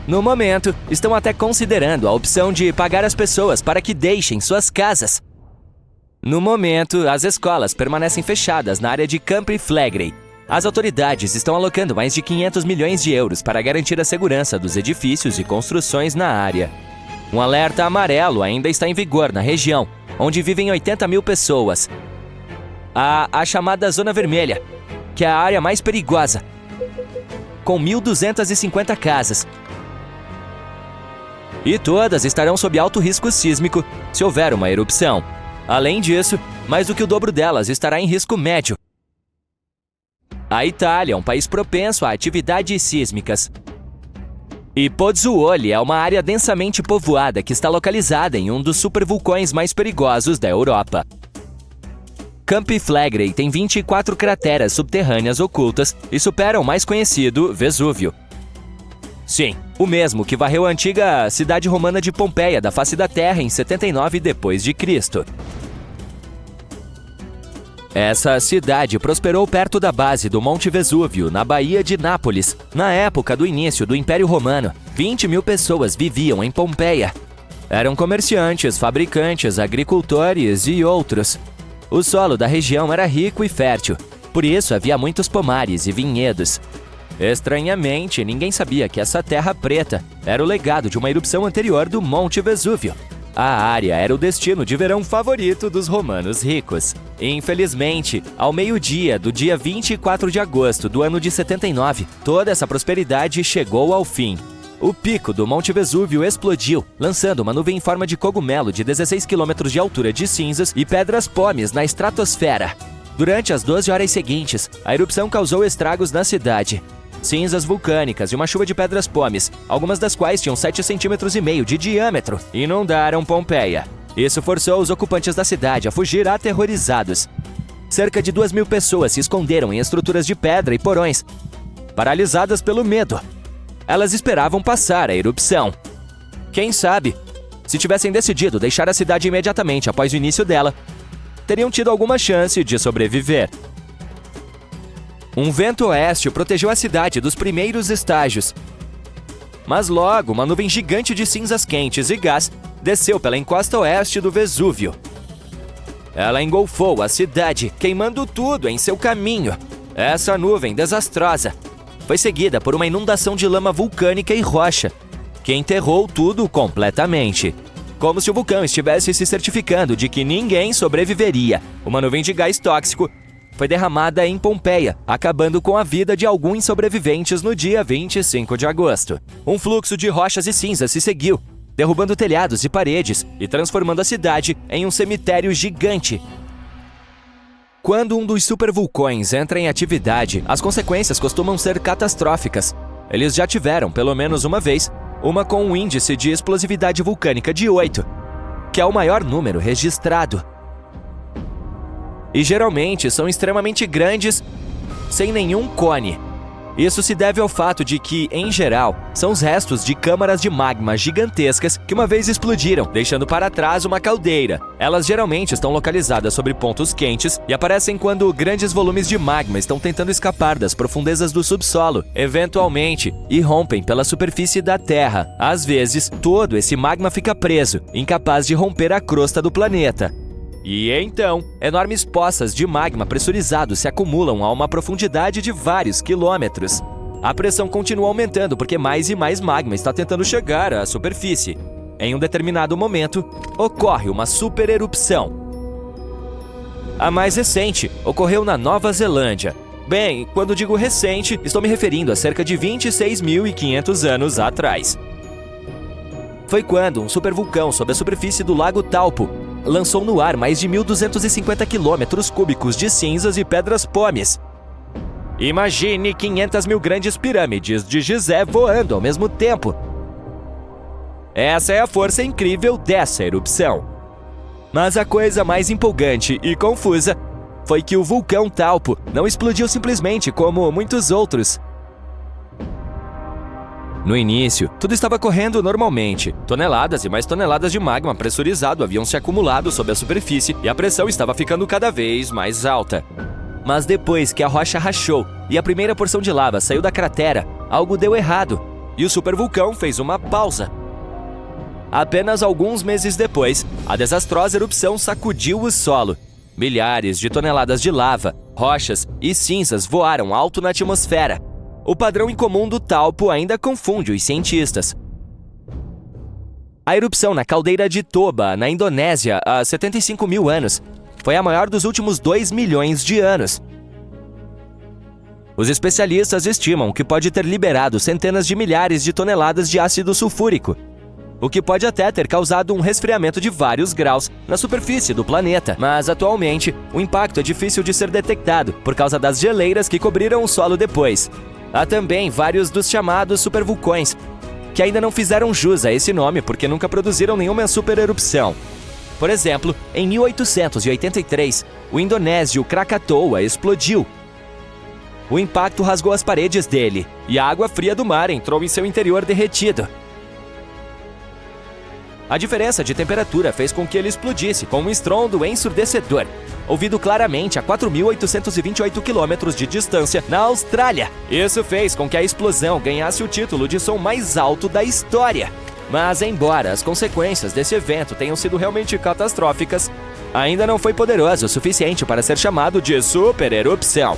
No momento, estão até considerando a opção de pagar as pessoas para que deixem suas casas. No momento, as escolas permanecem fechadas na área de Campi Flegrei. As autoridades estão alocando mais de 500 milhões de euros para garantir a segurança dos edifícios e construções na área. Um alerta amarelo ainda está em vigor na região, onde vivem 80 mil pessoas. Há a chamada Zona Vermelha, que é a área mais perigosa, com 1.250 casas. E todas estarão sob alto risco sísmico se houver uma erupção. Além disso, mais do que o dobro delas estará em risco médio. A Itália é um país propenso a atividades sísmicas. E Pozzuoli é uma área densamente povoada que está localizada em um dos supervulcões mais perigosos da Europa. Campi Flegrei tem 24 crateras subterrâneas ocultas e supera o mais conhecido Vesúvio. Sim, o mesmo que varreu a antiga cidade romana de Pompeia da face da Terra em 79 d.C. Essa cidade prosperou perto da base do Monte Vesúvio, na Baía de Nápoles. Na época do início do Império Romano, 20 mil pessoas viviam em Pompeia. Eram comerciantes, fabricantes, agricultores e outros. O solo da região era rico e fértil, por isso havia muitos pomares e vinhedos. Estranhamente, ninguém sabia que essa terra preta era o legado de uma erupção anterior do Monte Vesúvio. A área era o destino de verão favorito dos romanos ricos. Infelizmente, ao meio-dia do dia 24 de agosto do ano de 79, toda essa prosperidade chegou ao fim. O pico do Monte Vesúvio explodiu, lançando uma nuvem em forma de cogumelo de 16 quilômetros de altura de cinzas e pedras pómeas na estratosfera. Durante as 12 horas seguintes, a erupção causou estragos na cidade. Cinzas vulcânicas e uma chuva de pedras pómeas, algumas das quais tinham 7,5 cm de diâmetro, inundaram Pompeia. Isso forçou os ocupantes da cidade a fugir aterrorizados. Cerca de 2.000 pessoas se esconderam em estruturas de pedra e porões, paralisadas pelo medo. Elas esperavam passar a erupção. Quem sabe, se tivessem decidido deixar a cidade imediatamente após o início dela, teriam tido alguma chance de sobreviver. Um vento oeste protegeu a cidade dos primeiros estágios. Mas logo, uma nuvem gigante de cinzas quentes e gás desceu pela encosta oeste do Vesúvio. Ela engolfou a cidade, queimando tudo em seu caminho. Essa nuvem desastrosa foi seguida por uma inundação de lama vulcânica e rocha, que enterrou tudo completamente. Como se o vulcão estivesse se certificando de que ninguém sobreviveria. Uma nuvem de gás tóxico foi derramada em Pompeia, acabando com a vida de alguns sobreviventes no dia 25 de agosto. Um fluxo de rochas e cinzas se seguiu, derrubando telhados e paredes e transformando a cidade em um cemitério gigante. Quando um dos supervulcões entra em atividade, as consequências costumam ser catastróficas. Eles já tiveram, pelo menos uma vez, uma com um índice de explosividade vulcânica de 8, que é o maior número registrado. E geralmente são extremamente grandes, sem nenhum cone. Isso se deve ao fato de que, em geral, são os restos de câmaras de magma gigantescas que uma vez explodiram, deixando para trás uma caldeira. Elas geralmente estão localizadas sobre pontos quentes e aparecem quando grandes volumes de magma estão tentando escapar das profundezas do subsolo, eventualmente, e rompem pela superfície da Terra. Às vezes, todo esse magma fica preso, incapaz de romper a crosta do planeta. E então, enormes poças de magma pressurizado se acumulam a uma profundidade de vários quilômetros. A pressão continua aumentando porque mais e mais magma está tentando chegar à superfície. Em um determinado momento, ocorre uma supererupção. A mais recente ocorreu na Nova Zelândia. Bem, quando digo recente, estou me referindo a cerca de 26.500 anos atrás. Foi quando um supervulcão sob a superfície do Lago Taupo lançou no ar mais de 1.250 quilômetros cúbicos de cinzas e pedras pómeas. Imagine 500.000 grandes pirâmides de Gizé voando ao mesmo tempo. Essa é a força incrível dessa erupção. Mas a coisa mais empolgante e confusa foi que o vulcão Taupo não explodiu simplesmente como muitos outros. No início, tudo estava correndo normalmente. Toneladas e mais toneladas de magma pressurizado haviam se acumulado sob a superfície e a pressão estava ficando cada vez mais alta. Mas depois que a rocha rachou e a primeira porção de lava saiu da cratera, algo deu errado e o supervulcão fez uma pausa. Apenas alguns meses depois, a desastrosa erupção sacudiu o solo. Milhares de toneladas de lava, rochas e cinzas voaram alto na atmosfera. O padrão incomum do Taupo ainda confunde os cientistas. A erupção na caldeira de Toba, na Indonésia, há 75 mil anos, foi a maior dos últimos 2 milhões de anos. Os especialistas estimam que pode ter liberado centenas de milhares de toneladas de ácido sulfúrico, o que pode até ter causado um resfriamento de vários graus na superfície do planeta. Mas, atualmente, o impacto é difícil de ser detectado por causa das geleiras que cobriram o solo depois. Há também vários dos chamados supervulcões, que ainda não fizeram jus a esse nome porque nunca produziram nenhuma supererupção. Por exemplo, em 1883, o indonésio Krakatoa explodiu. O impacto rasgou as paredes dele e a água fria do mar entrou em seu interior derretido. A diferença de temperatura fez com que ele explodisse com um estrondo ensurdecedor, ouvido claramente a 4.828 quilômetros de distância na Austrália. Isso fez com que a explosão ganhasse o título de som mais alto da história. Mas, embora as consequências desse evento tenham sido realmente catastróficas, ainda não foi poderoso o suficiente para ser chamado de supererupção.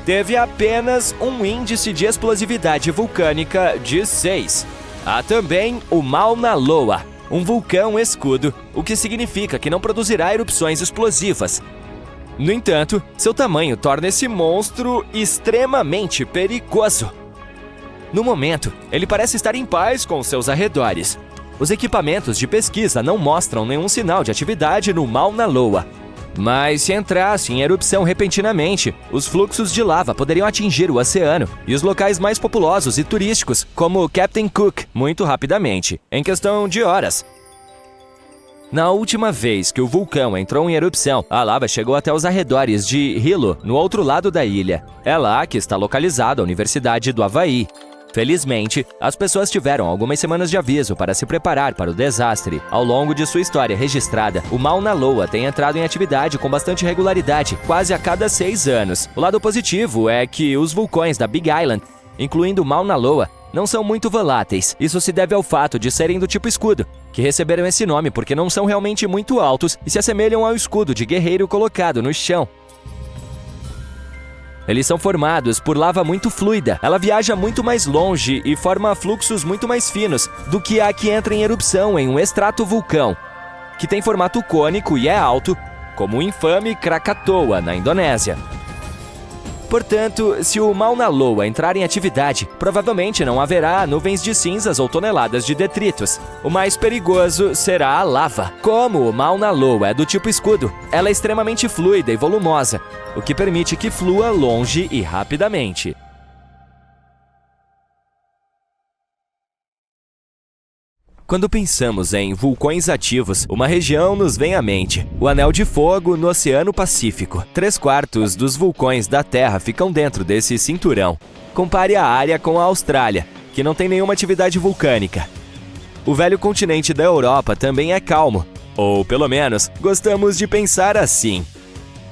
Teve apenas um índice de explosividade vulcânica de 6. Há também o Mauna Loa, um vulcão escudo, o que significa que não produzirá erupções explosivas. No entanto, seu tamanho torna esse monstro extremamente perigoso. No momento, ele parece estar em paz com seus arredores. Os equipamentos de pesquisa não mostram nenhum sinal de atividade no Mauna Loa. Mas se entrasse em erupção repentinamente, os fluxos de lava poderiam atingir o oceano e os locais mais populosos e turísticos, como Captain Cook, muito rapidamente, em questão de horas. Na última vez que o vulcão entrou em erupção, a lava chegou até os arredores de Hilo, no outro lado da ilha. É lá que está localizada a Universidade do Havaí. Felizmente, as pessoas tiveram algumas semanas de aviso para se preparar para o desastre. Ao longo de sua história registrada, o Mauna Loa tem entrado em atividade com bastante regularidade, quase a cada 6 anos. O lado positivo é que os vulcões da Big Island, incluindo o Mauna Loa, não são muito voláteis. Isso se deve ao fato de serem do tipo escudo, que receberam esse nome porque não são realmente muito altos e se assemelham ao escudo de guerreiro colocado no chão. Eles são formados por lava muito fluida. Ela viaja muito mais longe e forma fluxos muito mais finos do que a que entra em erupção em um extratovulcão, que tem formato cônico e é alto, como o infame Krakatoa, na Indonésia. Portanto, se o Mauna Loa entrar em atividade, provavelmente não haverá nuvens de cinzas ou toneladas de detritos. O mais perigoso será a lava. Como o Mauna Loa é do tipo escudo, ela é extremamente fluida e volumosa, o que permite que flua longe e rapidamente. Quando pensamos em vulcões ativos, uma região nos vem à mente: o Anel de Fogo no Oceano Pacífico. 3/4 dos vulcões da Terra ficam dentro desse cinturão. Compare a área com a Austrália, que não tem nenhuma atividade vulcânica. O velho continente da Europa também é calmo, ou pelo menos gostamos de pensar assim.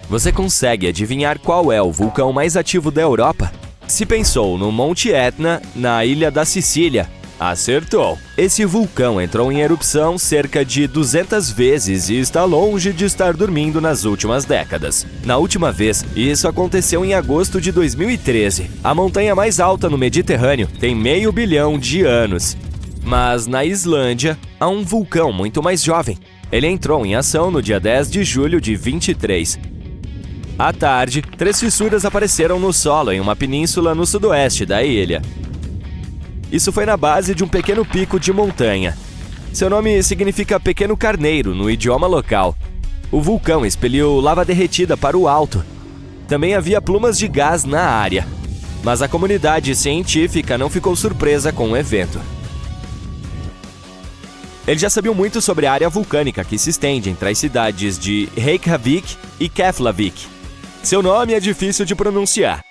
Você consegue adivinhar qual é o vulcão mais ativo da Europa? Se pensou no Monte Etna, na ilha da Sicília, acertou! Esse vulcão entrou em erupção cerca de 200 vezes e está longe de estar dormindo nas últimas décadas. Na última vez, isso aconteceu em agosto de 2013. A montanha mais alta no Mediterrâneo tem 500 milhões de anos. Mas na Islândia, há um vulcão muito mais jovem. Ele entrou em ação no dia 10 de julho de 23. À tarde, 3 fissuras apareceram no solo em uma península no sudoeste da ilha. Isso foi na base de um pequeno pico de montanha. Seu nome significa pequeno carneiro no idioma local. O vulcão expeliu lava derretida para o alto. Também havia plumas de gás na área. Mas a comunidade científica não ficou surpresa com o evento. Eles já sabiam muito sobre a área vulcânica que se estende entre as cidades de Reykjavik e Keflavik. Seu nome é difícil de pronunciar.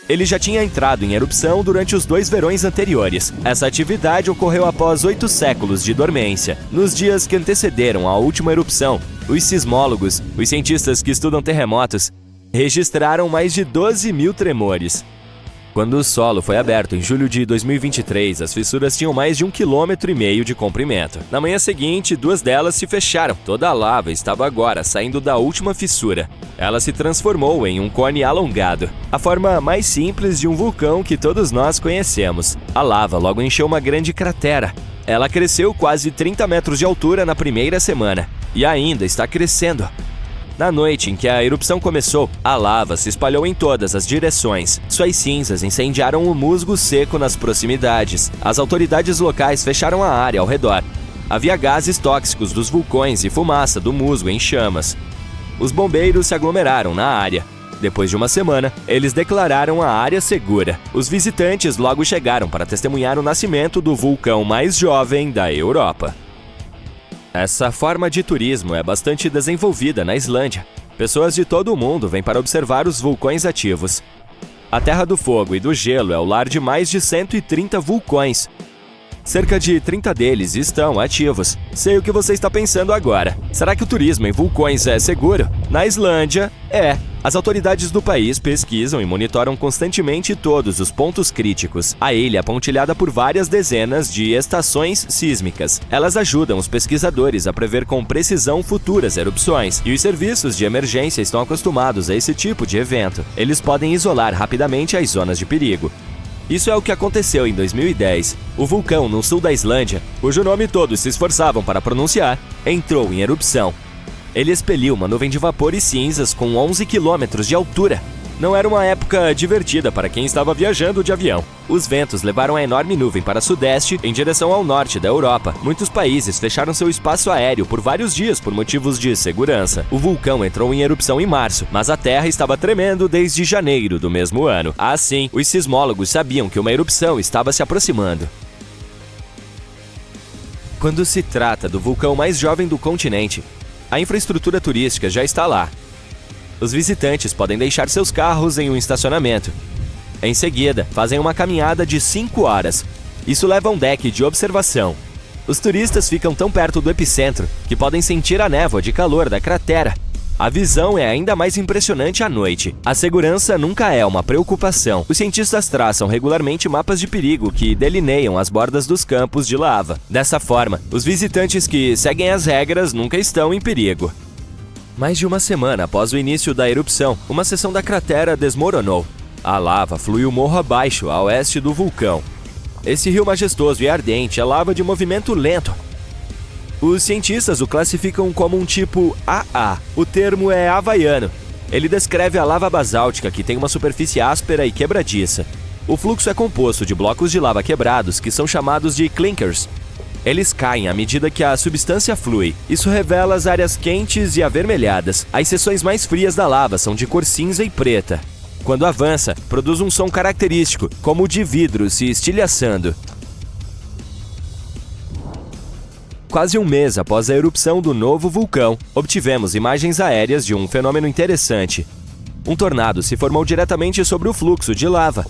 Ele já tinha entrado em erupção durante os 2 verões anteriores. Essa atividade ocorreu após 8 séculos de dormência. Nos dias que antecederam a última erupção, os sismólogos, os cientistas que estudam terremotos, registraram mais de 12 mil tremores. Quando o solo foi aberto em julho de 2023, as fissuras tinham mais de 1,5 km de comprimento. Na manhã seguinte, 2 delas se fecharam. Toda a lava estava agora saindo da última fissura. Ela se transformou em um cone alongado, a forma mais simples de um vulcão que todos nós conhecemos. A lava logo encheu uma grande cratera. Ela cresceu quase 30 metros de altura na primeira semana e ainda está crescendo. Na noite em que a erupção começou, a lava se espalhou em todas as direções. Suas cinzas incendiaram o musgo seco nas proximidades. As autoridades locais fecharam a área ao redor. Havia gases tóxicos dos vulcões e fumaça do musgo em chamas. Os bombeiros se aglomeraram na área. Depois de uma semana, eles declararam a área segura. Os visitantes logo chegaram para testemunhar o nascimento do vulcão mais jovem da Europa. Essa forma de turismo é bastante desenvolvida na Islândia. Pessoas de todo o mundo vêm para observar os vulcões ativos. A Terra do Fogo e do Gelo é o lar de mais de 130 vulcões. Cerca de 30 deles estão ativos. Sei o que você está pensando agora. Será que o turismo em vulcões é seguro? Na Islândia, é. As autoridades do país pesquisam e monitoram constantemente todos os pontos críticos. A ilha é pontilhada por várias dezenas de estações sísmicas. Elas ajudam os pesquisadores a prever com precisão futuras erupções. E os serviços de emergência estão acostumados a esse tipo de evento. Eles podem isolar rapidamente as zonas de perigo. Isso é o que aconteceu em 2010. O vulcão no sul da Islândia, cujo nome todos se esforçavam para pronunciar, entrou em erupção. Ele expeliu uma nuvem de vapor e cinzas com 11 quilômetros de altura. Não era uma época divertida para quem estava viajando de avião. Os ventos levaram a enorme nuvem para sudeste, em direção ao norte da Europa. Muitos países fecharam seu espaço aéreo por vários dias por motivos de segurança. O vulcão entrou em erupção em março, mas a Terra estava tremendo desde janeiro do mesmo ano. Assim, os sismólogos sabiam que uma erupção estava se aproximando. Quando se trata do vulcão mais jovem do continente, a infraestrutura turística já está lá. Os visitantes podem deixar seus carros em um estacionamento. Em seguida, fazem uma caminhada de 5 horas. Isso leva a um deck de observação. Os turistas ficam tão perto do epicentro que podem sentir a névoa de calor da cratera. A visão é ainda mais impressionante à noite. A segurança nunca é uma preocupação. Os cientistas traçam regularmente mapas de perigo que delineiam as bordas dos campos de lava. Dessa forma, os visitantes que seguem as regras nunca estão em perigo. Mais de uma semana após o início da erupção, uma seção da cratera desmoronou. A lava fluiu morro abaixo, a oeste do vulcão. Esse rio majestoso e ardente é lava de movimento lento. Os cientistas o classificam como um tipo AA. O termo é havaiano. Ele descreve a lava basáltica que tem uma superfície áspera e quebradiça. O fluxo é composto de blocos de lava quebrados que são chamados de clinkers. Eles caem à medida que a substância flui. Isso revela as áreas quentes e avermelhadas. As seções mais frias da lava são de cor cinza e preta. Quando avança, produz um som característico, como o de vidro se estilhaçando. Quase um mês após a erupção do novo vulcão, obtivemos imagens aéreas de um fenômeno interessante. Um tornado se formou diretamente sobre o fluxo de lava.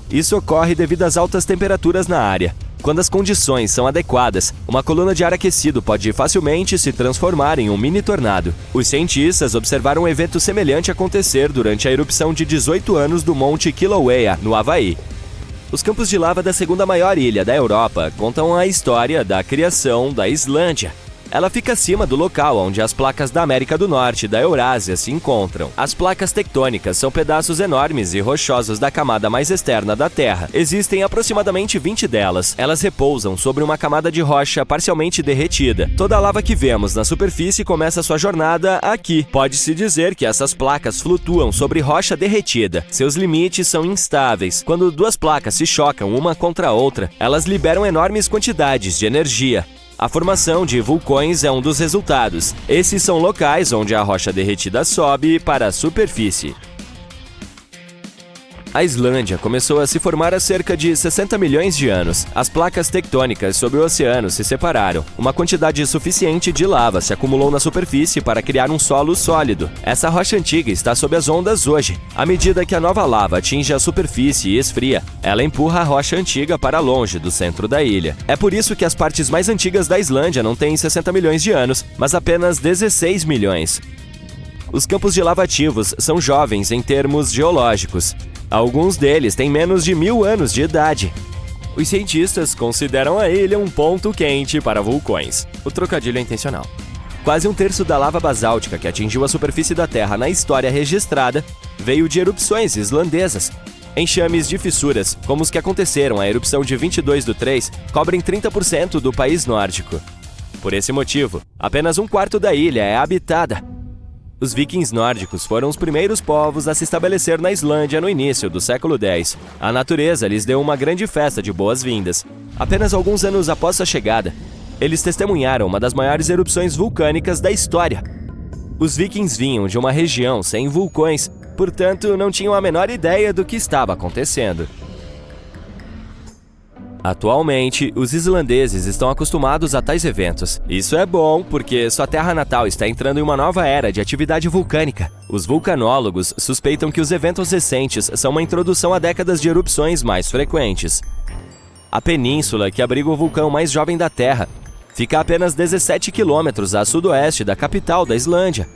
Isso ocorre devido às altas temperaturas na área. Quando as condições são adequadas, uma coluna de ar aquecido pode facilmente se transformar em um mini tornado. Os cientistas observaram um evento semelhante acontecer durante a erupção de 18 anos do Monte Kilauea, no Havaí. Os campos de lava da segunda maior ilha da Europa contam a história da criação da Islândia. Ela fica acima do local onde as placas da América do Norte e da Eurásia se encontram. As placas tectônicas são pedaços enormes e rochosos da camada mais externa da Terra. Existem aproximadamente 20 delas. Elas repousam sobre uma camada de rocha parcialmente derretida. Toda a lava que vemos na superfície começa sua jornada aqui. Pode-se dizer que essas placas flutuam sobre rocha derretida. Seus limites são instáveis. Quando duas placas se chocam uma contra a outra, elas liberam enormes quantidades de energia. A formação de vulcões é um dos resultados. Esses são locais onde a rocha derretida sobe para a superfície. A Islândia começou a se formar há cerca de 60 milhões de anos. As placas tectônicas sob o oceano se separaram. Uma quantidade suficiente de lava se acumulou na superfície para criar um solo sólido. Essa rocha antiga está sob as ondas hoje. À medida que a nova lava atinge a superfície e esfria, ela empurra a rocha antiga para longe do centro da ilha. É por isso que as partes mais antigas da Islândia não têm 60 milhões de anos, mas apenas 16 milhões. Os campos de lava ativos são jovens em termos geológicos. Alguns deles têm menos de 1000 anos de idade. Os cientistas consideram a ilha um ponto quente para vulcões. O trocadilho é intencional. Quase um terço da lava basáltica que atingiu a superfície da Terra na história registrada veio de erupções islandesas. Enxames de fissuras, como os que aconteceram à erupção de 22/3, cobrem 30% do país nórdico. Por esse motivo, apenas um quarto da ilha é habitada. Os vikings nórdicos foram os primeiros povos a se estabelecer na Islândia no início do século X. A natureza lhes deu uma grande festa de boas-vindas. Apenas alguns anos após sua chegada, eles testemunharam uma das maiores erupções vulcânicas da história. Os vikings vinham de uma região sem vulcões, portanto não tinham a menor ideia do que estava acontecendo. Atualmente, os islandeses estão acostumados a tais eventos. Isso é bom porque sua terra natal está entrando em uma nova era de atividade vulcânica. Os vulcanólogos suspeitam que os eventos recentes são uma introdução a décadas de erupções mais frequentes. A península, que abriga o vulcão mais jovem da Terra, fica a apenas 17 quilômetros a sudoeste da capital da Islândia.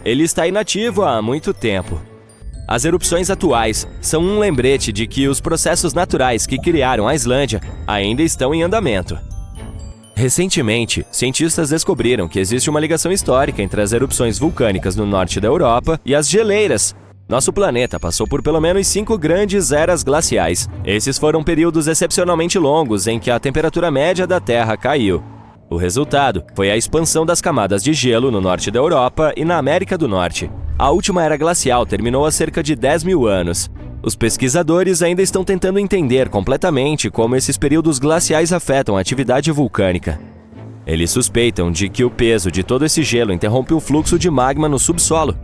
Ele está inativo há muito tempo. As erupções atuais são um lembrete de que os processos naturais que criaram a Islândia ainda estão em andamento. Recentemente, cientistas descobriram que existe uma ligação histórica entre as erupções vulcânicas no norte da Europa e as geleiras. Nosso planeta passou por pelo menos 5 grandes eras glaciais. Esses foram períodos excepcionalmente longos em que a temperatura média da Terra caiu. O resultado foi a expansão das camadas de gelo no norte da Europa e na América do Norte. A última era glacial terminou há cerca de 10.000 anos. Os pesquisadores ainda estão tentando entender completamente como esses períodos glaciais afetam a atividade vulcânica. Eles suspeitam de que o peso de todo esse gelo interrompe o fluxo de magma no subsolo.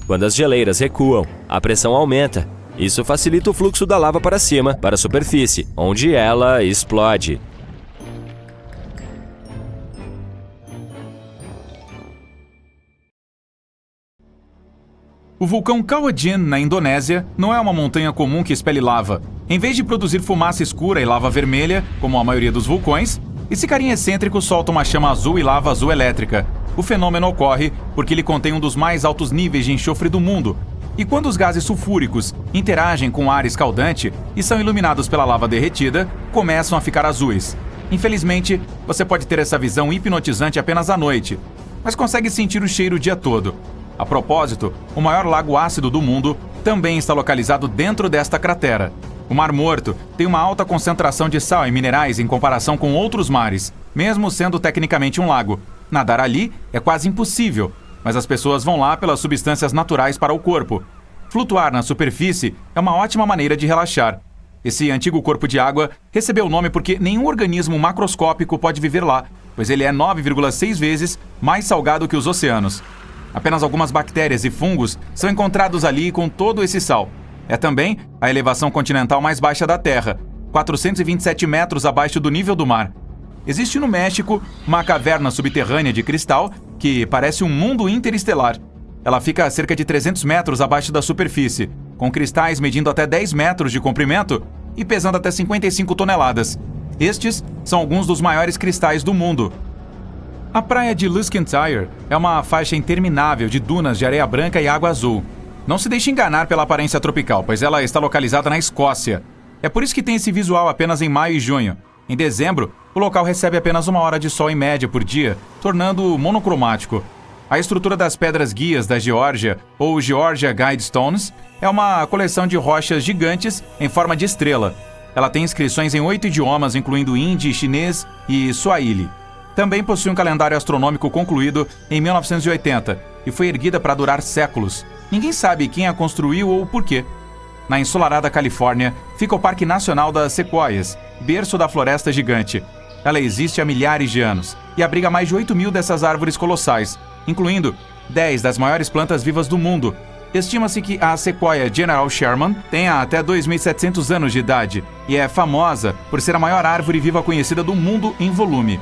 Quando as geleiras recuam, a pressão aumenta. Isso facilita o fluxo da lava para cima, para a superfície, onde ela explode. O vulcão Kawah na Indonésia, não é uma montanha comum que expele lava. Em vez de produzir fumaça escura e lava vermelha, como a maioria dos vulcões, esse carinha excêntrico solta uma chama azul e lava azul elétrica. O fenômeno ocorre porque ele contém um dos mais altos níveis de enxofre do mundo. E quando os gases sulfúricos interagem com o ar escaldante e são iluminados pela lava derretida, começam a ficar azuis. Infelizmente, você pode ter essa visão hipnotizante apenas à noite, mas consegue sentir o cheiro o dia todo. A propósito, o maior lago ácido do mundo também está localizado dentro desta cratera. O Mar Morto tem uma alta concentração de sal e minerais em comparação com outros mares, mesmo sendo tecnicamente um lago. Nadar ali é quase impossível, mas as pessoas vão lá pelas substâncias naturais para o corpo. Flutuar na superfície é uma ótima maneira de relaxar. Esse antigo corpo de água recebeu o nome porque nenhum organismo macroscópico pode viver lá, pois ele é 9,6 vezes mais salgado que os oceanos. Apenas algumas bactérias e fungos são encontrados ali com todo esse sal. É também a elevação continental mais baixa da Terra, 427 metros abaixo do nível do mar. Existe no México uma caverna subterrânea de cristal que parece um mundo interestelar. Ela fica a cerca de 300 metros abaixo da superfície, com cristais medindo até 10 metros de comprimento e pesando até 55 toneladas. Estes são alguns dos maiores cristais do mundo. A praia de Luskentyre é uma faixa interminável de dunas de areia branca e água azul. Não se deixe enganar pela aparência tropical, pois ela está localizada na Escócia. É por isso que tem esse visual apenas em maio e junho. Em dezembro, o local recebe apenas 1 hora de sol em média por dia, tornando-o monocromático. A estrutura das pedras guias da Geórgia, ou Georgia Guidestones, é uma coleção de rochas gigantes em forma de estrela. Ela tem inscrições em 8 idiomas, incluindo hindi, chinês e swahili. Também possui um calendário astronômico concluído em 1980 e foi erguida para durar séculos. Ninguém sabe quem a construiu ou por quê. Na ensolarada Califórnia fica o Parque Nacional das Sequoias, berço da floresta gigante. Ela existe há milhares de anos e abriga mais de 8.000 dessas árvores colossais, incluindo 10 das maiores plantas vivas do mundo. Estima-se que a Sequoia General Sherman tenha até 2.700 anos de idade e é famosa por ser a maior árvore viva conhecida do mundo em volume.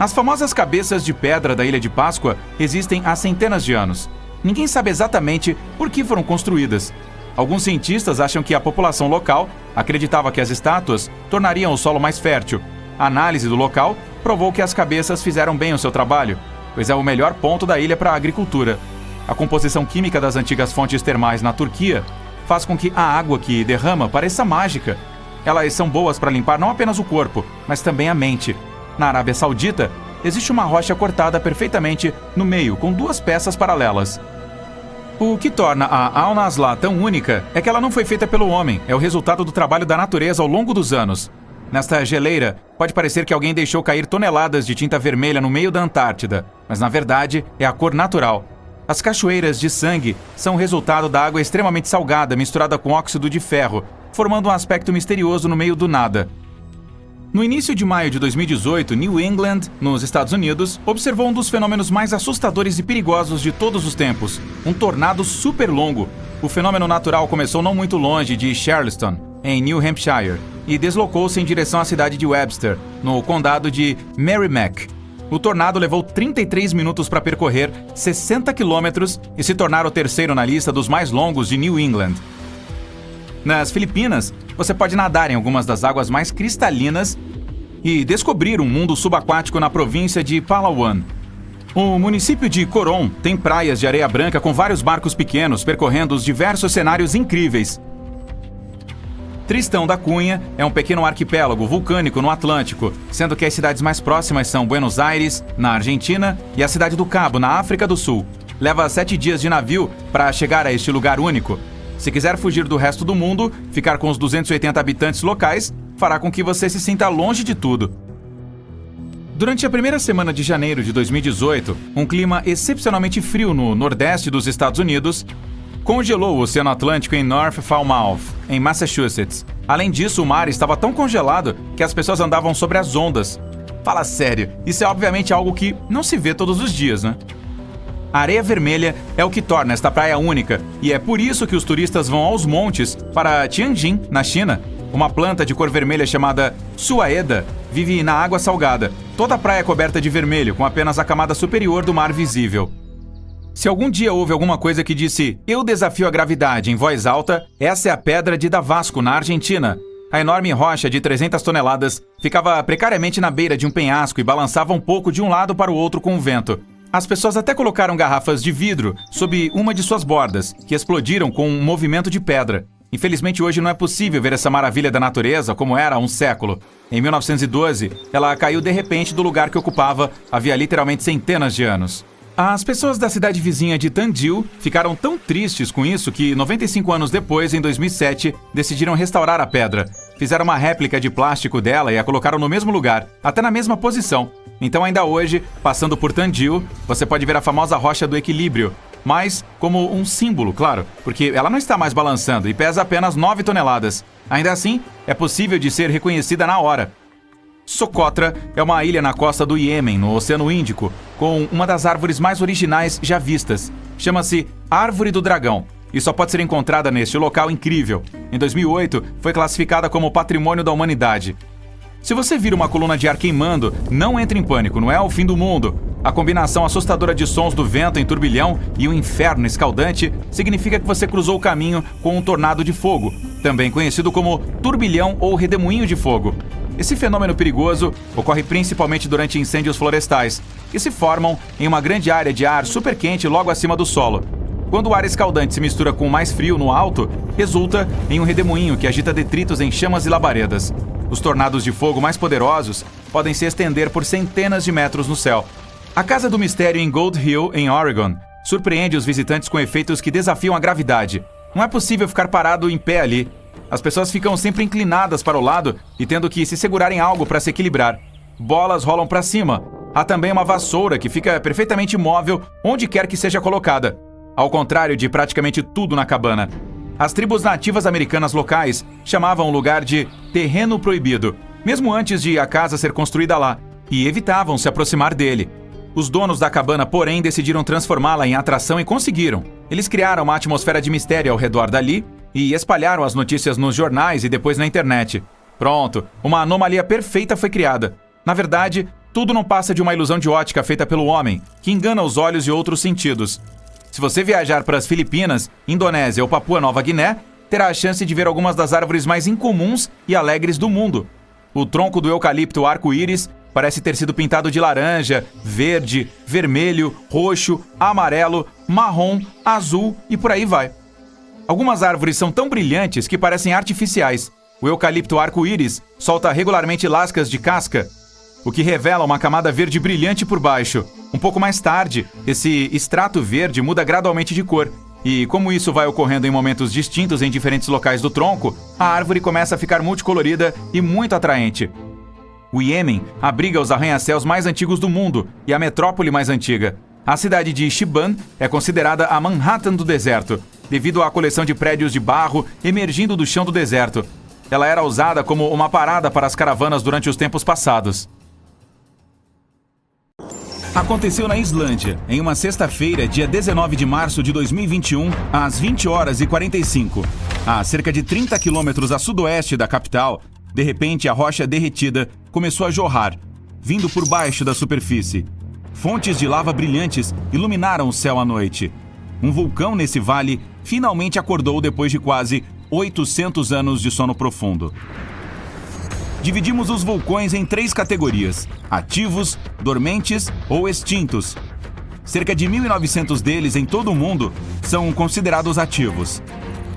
As famosas cabeças de pedra da Ilha de Páscoa existem há centenas de anos. Ninguém sabe exatamente por que foram construídas. Alguns cientistas acham que a população local acreditava que as estátuas tornariam o solo mais fértil. A análise do local provou que as cabeças fizeram bem o seu trabalho, pois é o melhor ponto da ilha para a agricultura. A composição química das antigas fontes termais na Turquia faz com que a água que derrama pareça mágica. Elas são boas para limpar não apenas o corpo, mas também a mente. Na Arábia Saudita, existe uma rocha cortada perfeitamente no meio, com 2 peças paralelas. O que torna a Al-Nazla tão única é que ela não foi feita pelo homem, é o resultado do trabalho da natureza ao longo dos anos. Nesta geleira, pode parecer que alguém deixou cair toneladas de tinta vermelha no meio da Antártida, mas na verdade é a cor natural. As cachoeiras de sangue são o resultado da água extremamente salgada misturada com óxido de ferro, formando um aspecto misterioso no meio do nada. No início de maio de 2018, New England, nos Estados Unidos, observou um dos fenômenos mais assustadores e perigosos de todos os tempos, um tornado super longo. O fenômeno natural começou não muito longe de Charleston, em New Hampshire, e deslocou-se em direção à cidade de Webster, no condado de Merrimack. O tornado levou 33 minutos para percorrer 60 quilômetros e se tornar o terceiro na lista dos mais longos de New England. Nas Filipinas, você pode nadar em algumas das águas mais cristalinas e descobrir um mundo subaquático na província de Palawan. O município de Coron tem praias de areia branca com vários barcos pequenos percorrendo os diversos cenários incríveis. Tristão da Cunha é um pequeno arquipélago vulcânico no Atlântico, sendo que as cidades mais próximas são Buenos Aires, na Argentina, e a cidade do Cabo, na África do Sul. Leva 7 dias de navio para chegar a este lugar único. Se quiser fugir do resto do mundo, ficar com os 280 habitantes locais fará com que você se sinta longe de tudo. Durante a primeira semana de janeiro de 2018, um clima excepcionalmente frio no nordeste dos Estados Unidos congelou o Oceano Atlântico em North Falmouth, em Massachusetts. Além disso, o mar estava tão congelado que as pessoas andavam sobre as ondas. Fala sério, isso é obviamente algo que não se vê todos os dias, né? A areia vermelha é o que torna esta praia única, e é por isso que os turistas vão aos montes para Tianjin, na China. Uma planta de cor vermelha chamada suaeda vive na água salgada. Toda a praia é coberta de vermelho, com apenas a camada superior do mar visível. Se algum dia houve alguma coisa que disse "Eu desafio a gravidade" em voz alta, essa é a Pedra de Davasco, na Argentina. A enorme rocha de 300 toneladas ficava precariamente na beira de um penhasco e balançava um pouco de um lado para o outro com o vento. As pessoas até colocaram garrafas de vidro sob uma de suas bordas, que explodiram com um movimento de pedra. Infelizmente, hoje não é possível ver essa maravilha da natureza como era há um século. Em 1912, ela caiu de repente do lugar que ocupava havia literalmente centenas de anos. As pessoas da cidade vizinha de Tandil ficaram tão tristes com isso que, 95 anos depois, em 2007, decidiram restaurar a pedra. Fizeram uma réplica de plástico dela e a colocaram no mesmo lugar, até na mesma posição. Então, ainda hoje, passando por Tandil, você pode ver a famosa rocha do equilíbrio, mas como um símbolo, claro, porque ela não está mais balançando e pesa apenas 9 toneladas. Ainda assim, é possível de ser reconhecida na hora. Socotra é uma ilha na costa do Iêmen, no Oceano Índico, com uma das árvores mais originais já vistas. Chama-se Árvore do Dragão e só pode ser encontrada neste local incrível. Em 2008, foi classificada como Patrimônio da Humanidade. Se você vir uma coluna de ar queimando, não entre em pânico, não é o fim do mundo. A combinação assustadora de sons do vento em turbilhão e um inferno escaldante significa que você cruzou o caminho com um tornado de fogo, também conhecido como turbilhão ou redemoinho de fogo. Esse fenômeno perigoso ocorre principalmente durante incêndios florestais, que se formam em uma grande área de ar super quente logo acima do solo. Quando o ar escaldante se mistura com o mais frio no alto, resulta em um redemoinho que agita detritos em chamas e labaredas. Os tornados de fogo mais poderosos podem se estender por centenas de metros no céu. A Casa do Mistério em Gold Hill, em Oregon, surpreende os visitantes com efeitos que desafiam a gravidade. Não é possível ficar parado em pé ali. As pessoas ficam sempre inclinadas para o lado e tendo que se segurar em algo para se equilibrar. Bolas rolam para cima. Há também uma vassoura que fica perfeitamente imóvel onde quer que seja colocada. Ao contrário de praticamente tudo na cabana. As tribos nativas americanas locais chamavam o lugar de Terreno Proibido, mesmo antes de a casa ser construída lá, e evitavam se aproximar dele. Os donos da cabana, porém, decidiram transformá-la em atração e conseguiram. Eles criaram uma atmosfera de mistério ao redor dali e espalharam as notícias nos jornais e depois na internet. Pronto, uma anomalia perfeita foi criada. Na verdade, tudo não passa de uma ilusão de ótica feita pelo homem, que engana os olhos e outros sentidos. Se você viajar para as Filipinas, Indonésia ou Papua Nova Guiné, terá a chance de ver algumas das árvores mais incomuns e alegres do mundo. O tronco do eucalipto arco-íris parece ter sido pintado de laranja, verde, vermelho, roxo, amarelo, marrom, azul e por aí vai. Algumas árvores são tão brilhantes que parecem artificiais. O eucalipto arco-íris solta regularmente lascas de casca, o que revela uma camada verde brilhante por baixo. Um pouco mais tarde, esse extrato verde muda gradualmente de cor, e como isso vai ocorrendo em momentos distintos em diferentes locais do tronco, a árvore começa a ficar multicolorida e muito atraente. O Iêmen abriga os arranha-céus mais antigos do mundo e a metrópole mais antiga. A cidade de Shiban é considerada a Manhattan do deserto, devido à coleção de prédios de barro emergindo do chão do deserto. Ela era usada como uma parada para as caravanas durante os tempos passados. Aconteceu na Islândia, em uma sexta-feira, dia 19 de março de 2021, às 20h45. A cerca de 30 quilômetros a sudoeste da capital, de repente a rocha derretida começou a jorrar, vindo por baixo da superfície. Fontes de lava brilhantes iluminaram o céu à noite. Um vulcão nesse vale finalmente acordou depois de quase 800 anos de sono profundo. Dividimos os vulcões em 3 categorias: ativos, dormentes ou extintos. Cerca de 1.900 deles em todo o mundo são considerados ativos.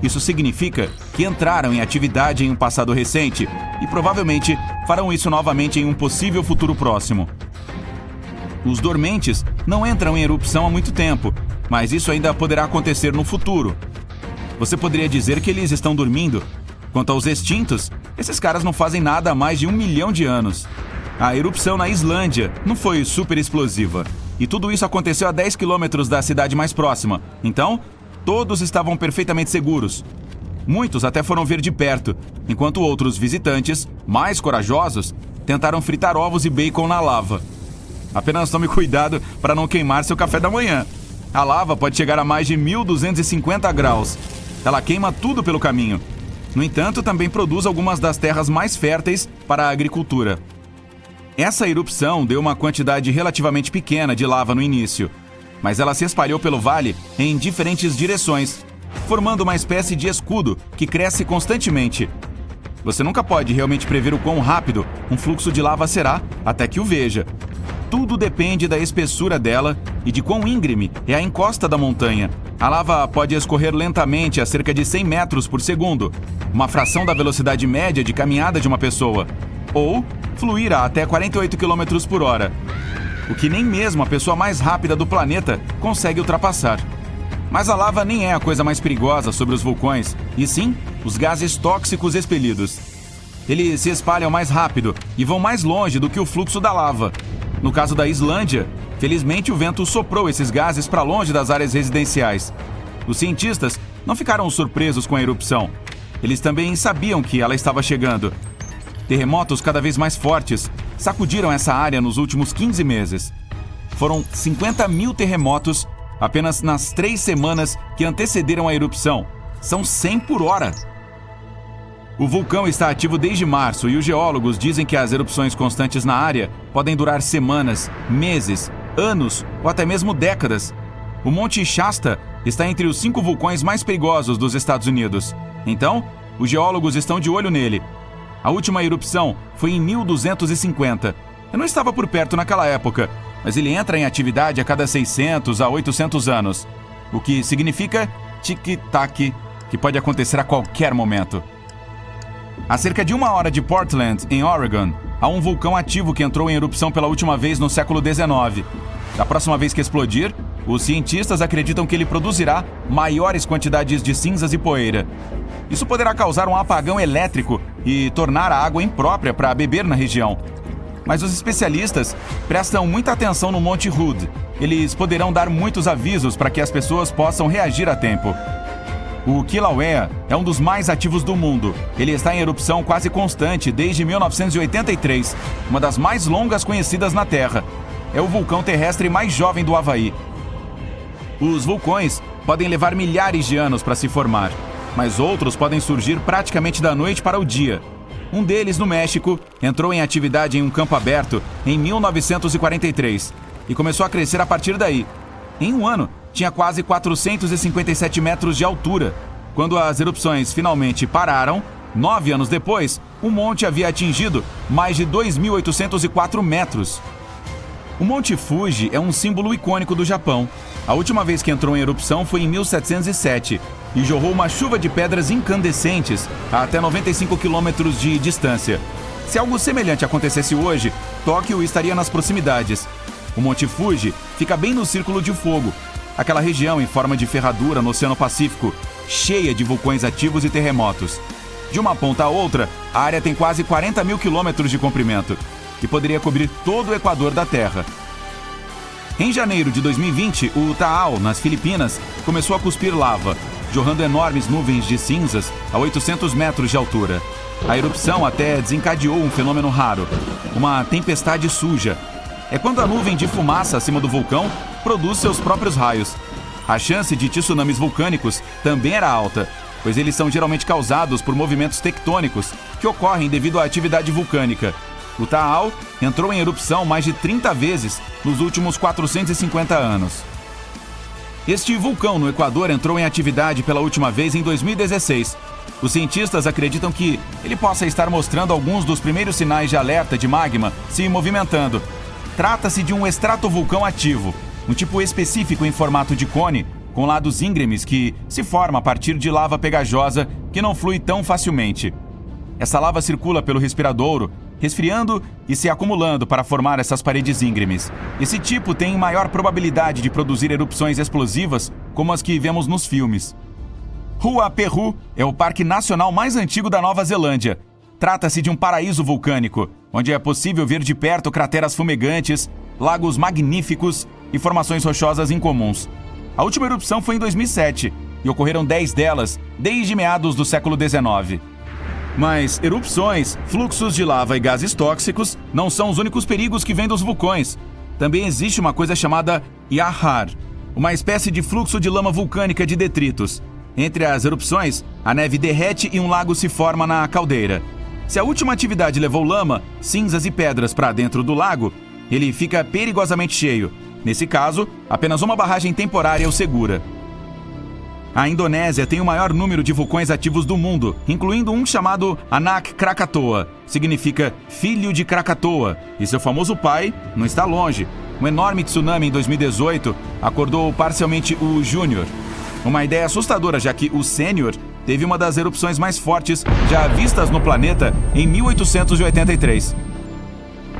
Isso significa que entraram em atividade em um passado recente e provavelmente farão isso novamente em um possível futuro próximo. Os dormentes não entram em erupção há muito tempo, mas isso ainda poderá acontecer no futuro. Você poderia dizer que eles estão dormindo. Quanto aos extintos, esses caras não fazem nada há mais de 1 milhão de anos. A erupção na Islândia não foi super explosiva, e tudo isso aconteceu a 10 quilômetros da cidade mais próxima, então todos estavam perfeitamente seguros. Muitos até foram ver de perto, enquanto outros visitantes, mais corajosos, tentaram fritar ovos e bacon na lava. Apenas tome cuidado para não queimar seu café da manhã. A lava pode chegar a mais de 1.250 graus. Ela queima tudo pelo caminho. No entanto, também produz algumas das terras mais férteis para a agricultura. Essa erupção deu uma quantidade relativamente pequena de lava no início. mas ela se espalhou pelo vale em diferentes direções, formando uma espécie de escudo que cresce constantemente. Você nunca pode realmente prever o quão rápido um fluxo de lava será até que o veja. Tudo depende da espessura dela e de quão íngreme é a encosta da montanha. A lava pode escorrer lentamente a cerca de 100 metros por segundo, uma fração da velocidade média de caminhada de uma pessoa, ou fluir a até 48 km por hora, o que nem mesmo a pessoa mais rápida do planeta consegue ultrapassar. Mas a lava nem é a coisa mais perigosa sobre os vulcões, e sim os gases tóxicos expelidos. Eles se espalham mais rápido e vão mais longe do que o fluxo da lava. No caso da Islândia, felizmente o vento soprou esses gases para longe das áreas residenciais. Os cientistas não ficaram surpresos com a erupção. Eles também sabiam que ela estava chegando. Terremotos cada vez mais fortes sacudiram essa área nos últimos 15 meses. Foram 50 mil terremotos apenas nas 3 semanas que antecederam a erupção. São 100 por hora. O vulcão está ativo desde março e os geólogos dizem que as erupções constantes na área podem durar semanas, meses, anos ou até mesmo décadas. O Monte Shasta está entre os 5 vulcões mais perigosos dos Estados Unidos. Então, os geólogos estão de olho nele. A última erupção foi em 1250. Eu não estava por perto naquela época, mas ele entra em atividade a cada 600 a 800 anos, o que significa tic-tac, que pode acontecer a qualquer momento. A cerca de 1 hora de Portland, em Oregon, há um vulcão ativo que entrou em erupção pela última vez no século XIX. Da próxima vez que explodir, os cientistas acreditam que ele produzirá maiores quantidades de cinzas e poeira. Isso poderá causar um apagão elétrico e tornar a água imprópria para beber na região. Mas os especialistas prestam muita atenção no Monte Hood. Eles poderão dar muitos avisos para que as pessoas possam reagir a tempo. O Kilauea é um dos mais ativos do mundo. Ele está em erupção quase constante desde 1983, uma das mais longas conhecidas na Terra. É o vulcão terrestre mais jovem do Havaí. Os vulcões podem levar milhares de anos para se formar, mas outros podem surgir praticamente da noite para o dia. Um deles, no México, entrou em atividade em um campo aberto em 1943 e começou a crescer a partir daí. Em um ano, tinha quase 457 metros de altura. Quando as erupções finalmente pararam, 9 anos depois, o monte havia atingido mais de 2.804 metros. O Monte Fuji é um símbolo icônico do Japão. A última vez que entrou em erupção foi em 1707 e jorrou uma chuva de pedras incandescentes a até 95 quilômetros de distância. Se algo semelhante acontecesse hoje, Tóquio estaria nas proximidades. O Monte Fuji fica bem no Círculo de Fogo, aquela região em forma de ferradura no Oceano Pacífico, cheia de vulcões ativos e terremotos. De uma ponta a outra, a área tem quase 40 mil quilômetros de comprimento e poderia cobrir todo o equador da Terra. Em janeiro de 2020, o Taal, nas Filipinas, começou a cuspir lava, jorrando enormes nuvens de cinzas a 800 metros de altura. A erupção até desencadeou um fenômeno raro, uma tempestade suja. É quando a nuvem de fumaça acima do vulcão produz seus próprios raios. A chance de tsunamis vulcânicos também era alta, pois eles são geralmente causados por movimentos tectônicos que ocorrem devido à atividade vulcânica. O Taal entrou em erupção mais de 30 vezes nos últimos 450 anos. Este vulcão no Equador entrou em atividade pela última vez em 2016. Os cientistas acreditam que ele possa estar mostrando alguns dos primeiros sinais de alerta de magma se movimentando. Trata-se de um estratovulcão ativo, um tipo específico em formato de cone, com lados íngremes que se forma a partir de lava pegajosa que não flui tão facilmente. Essa lava circula pelo respiradouro, resfriando e se acumulando para formar essas paredes íngremes. Esse tipo tem maior probabilidade de produzir erupções explosivas, como as que vemos nos filmes. Ruapehu é o parque nacional mais antigo da Nova Zelândia. Trata-se de um paraíso vulcânico, onde é possível ver de perto crateras fumegantes, lagos magníficos e formações rochosas incomuns. A última erupção foi em 2007 e ocorreram 10 delas desde meados do século XIX. Mas erupções, fluxos de lava e gases tóxicos não são os únicos perigos que vêm dos vulcões. Também existe uma coisa chamada Yahar, uma espécie de fluxo de lama vulcânica de detritos. Entre as erupções, a neve derrete e um lago se forma na caldeira. Se a última atividade levou lama, cinzas e pedras para dentro do lago, ele fica perigosamente cheio. Nesse caso, apenas uma barragem temporária o segura. A Indonésia tem o maior número de vulcões ativos do mundo, incluindo um chamado Anak Krakatoa, significa filho de Krakatoa, e seu famoso pai não está longe. Um enorme tsunami em 2018 acordou parcialmente o Júnior. Uma ideia assustadora, já que o Sênior teve uma das erupções mais fortes já vistas no planeta em 1883.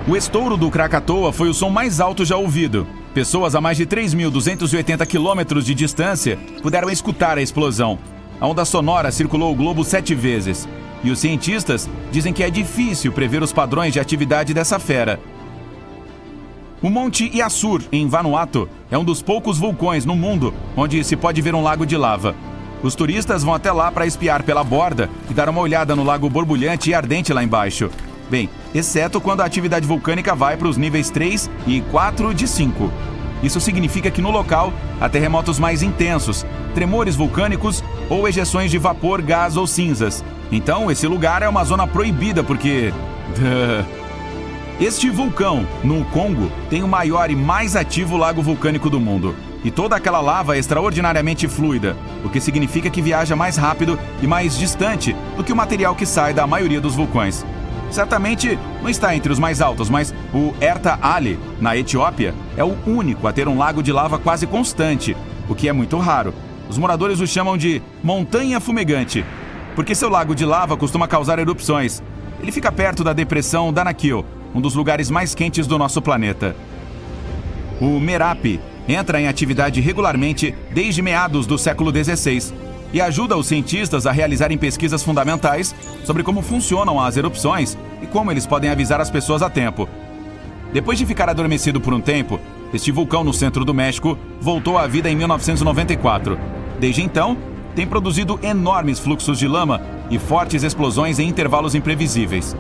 O estouro do Krakatoa foi o som mais alto já ouvido. Pessoas a mais de 3.280 quilômetros de distância puderam escutar a explosão. A onda sonora circulou o globo 7 vezes. E os cientistas dizem que é difícil prever os padrões de atividade dessa fera. O Monte Iasur, em Vanuatu, é um dos poucos vulcões no mundo onde se pode ver um lago de lava. Os turistas vão até lá para espiar pela borda e dar uma olhada no lago borbulhante e ardente lá embaixo. Bem, exceto quando a atividade vulcânica vai para os níveis 3 e 4 de 5. Isso significa que no local há terremotos mais intensos, tremores vulcânicos ou ejeções de vapor, gás ou cinzas. Então, esse lugar é uma zona proibida porque... Este vulcão, no Congo, tem o maior e mais ativo lago vulcânico do mundo. E toda aquela lava é extraordinariamente fluida, o que significa que viaja mais rápido e mais distante do que o material que sai da maioria dos vulcões. Certamente não está entre os mais altos, mas o Erta Ali, na Etiópia, é o único a ter um lago de lava quase constante, o que é muito raro. Os moradores o chamam de Montanha Fumegante, porque seu lago de lava costuma causar erupções. Ele fica perto da depressão Danakil, um dos lugares mais quentes do nosso planeta. O Merapi entra em atividade regularmente desde meados do século XVI e ajuda os cientistas a realizarem pesquisas fundamentais sobre como funcionam as erupções e como eles podem avisar as pessoas a tempo. Depois de ficar adormecido por um tempo, este vulcão no centro do México voltou à vida em 1994. Desde então, tem produzido enormes fluxos de lama e fortes explosões em intervalos imprevisíveis.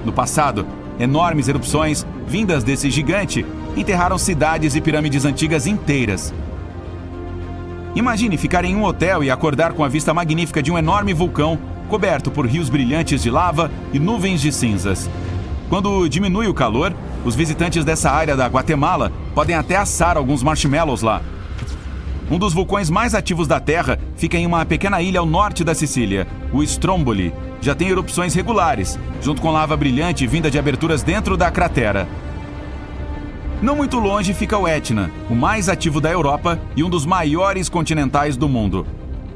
No passado, enormes erupções vindas desse gigante enterraram cidades e pirâmides antigas inteiras. Imagine ficar em um hotel e acordar com a vista magnífica de um enorme vulcão coberto por rios brilhantes de lava e nuvens de cinzas. Quando diminui o calor, os visitantes dessa área da Guatemala podem até assar alguns marshmallows lá. Um dos vulcões mais ativos da Terra fica em uma pequena ilha ao norte da Sicília, o Stromboli. Já tem erupções regulares, junto com lava brilhante vinda de aberturas dentro da cratera. Não muito longe fica o Etna, o mais ativo da Europa e um dos maiores continentais do mundo.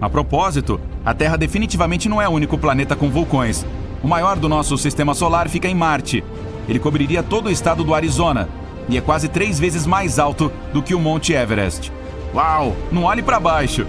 A propósito, a Terra definitivamente não é o único planeta com vulcões. O maior do nosso sistema solar fica em Marte. Ele cobriria todo o estado do Arizona e é quase 3 vezes mais alto do que o Monte Everest. Uau! Não olhe para baixo!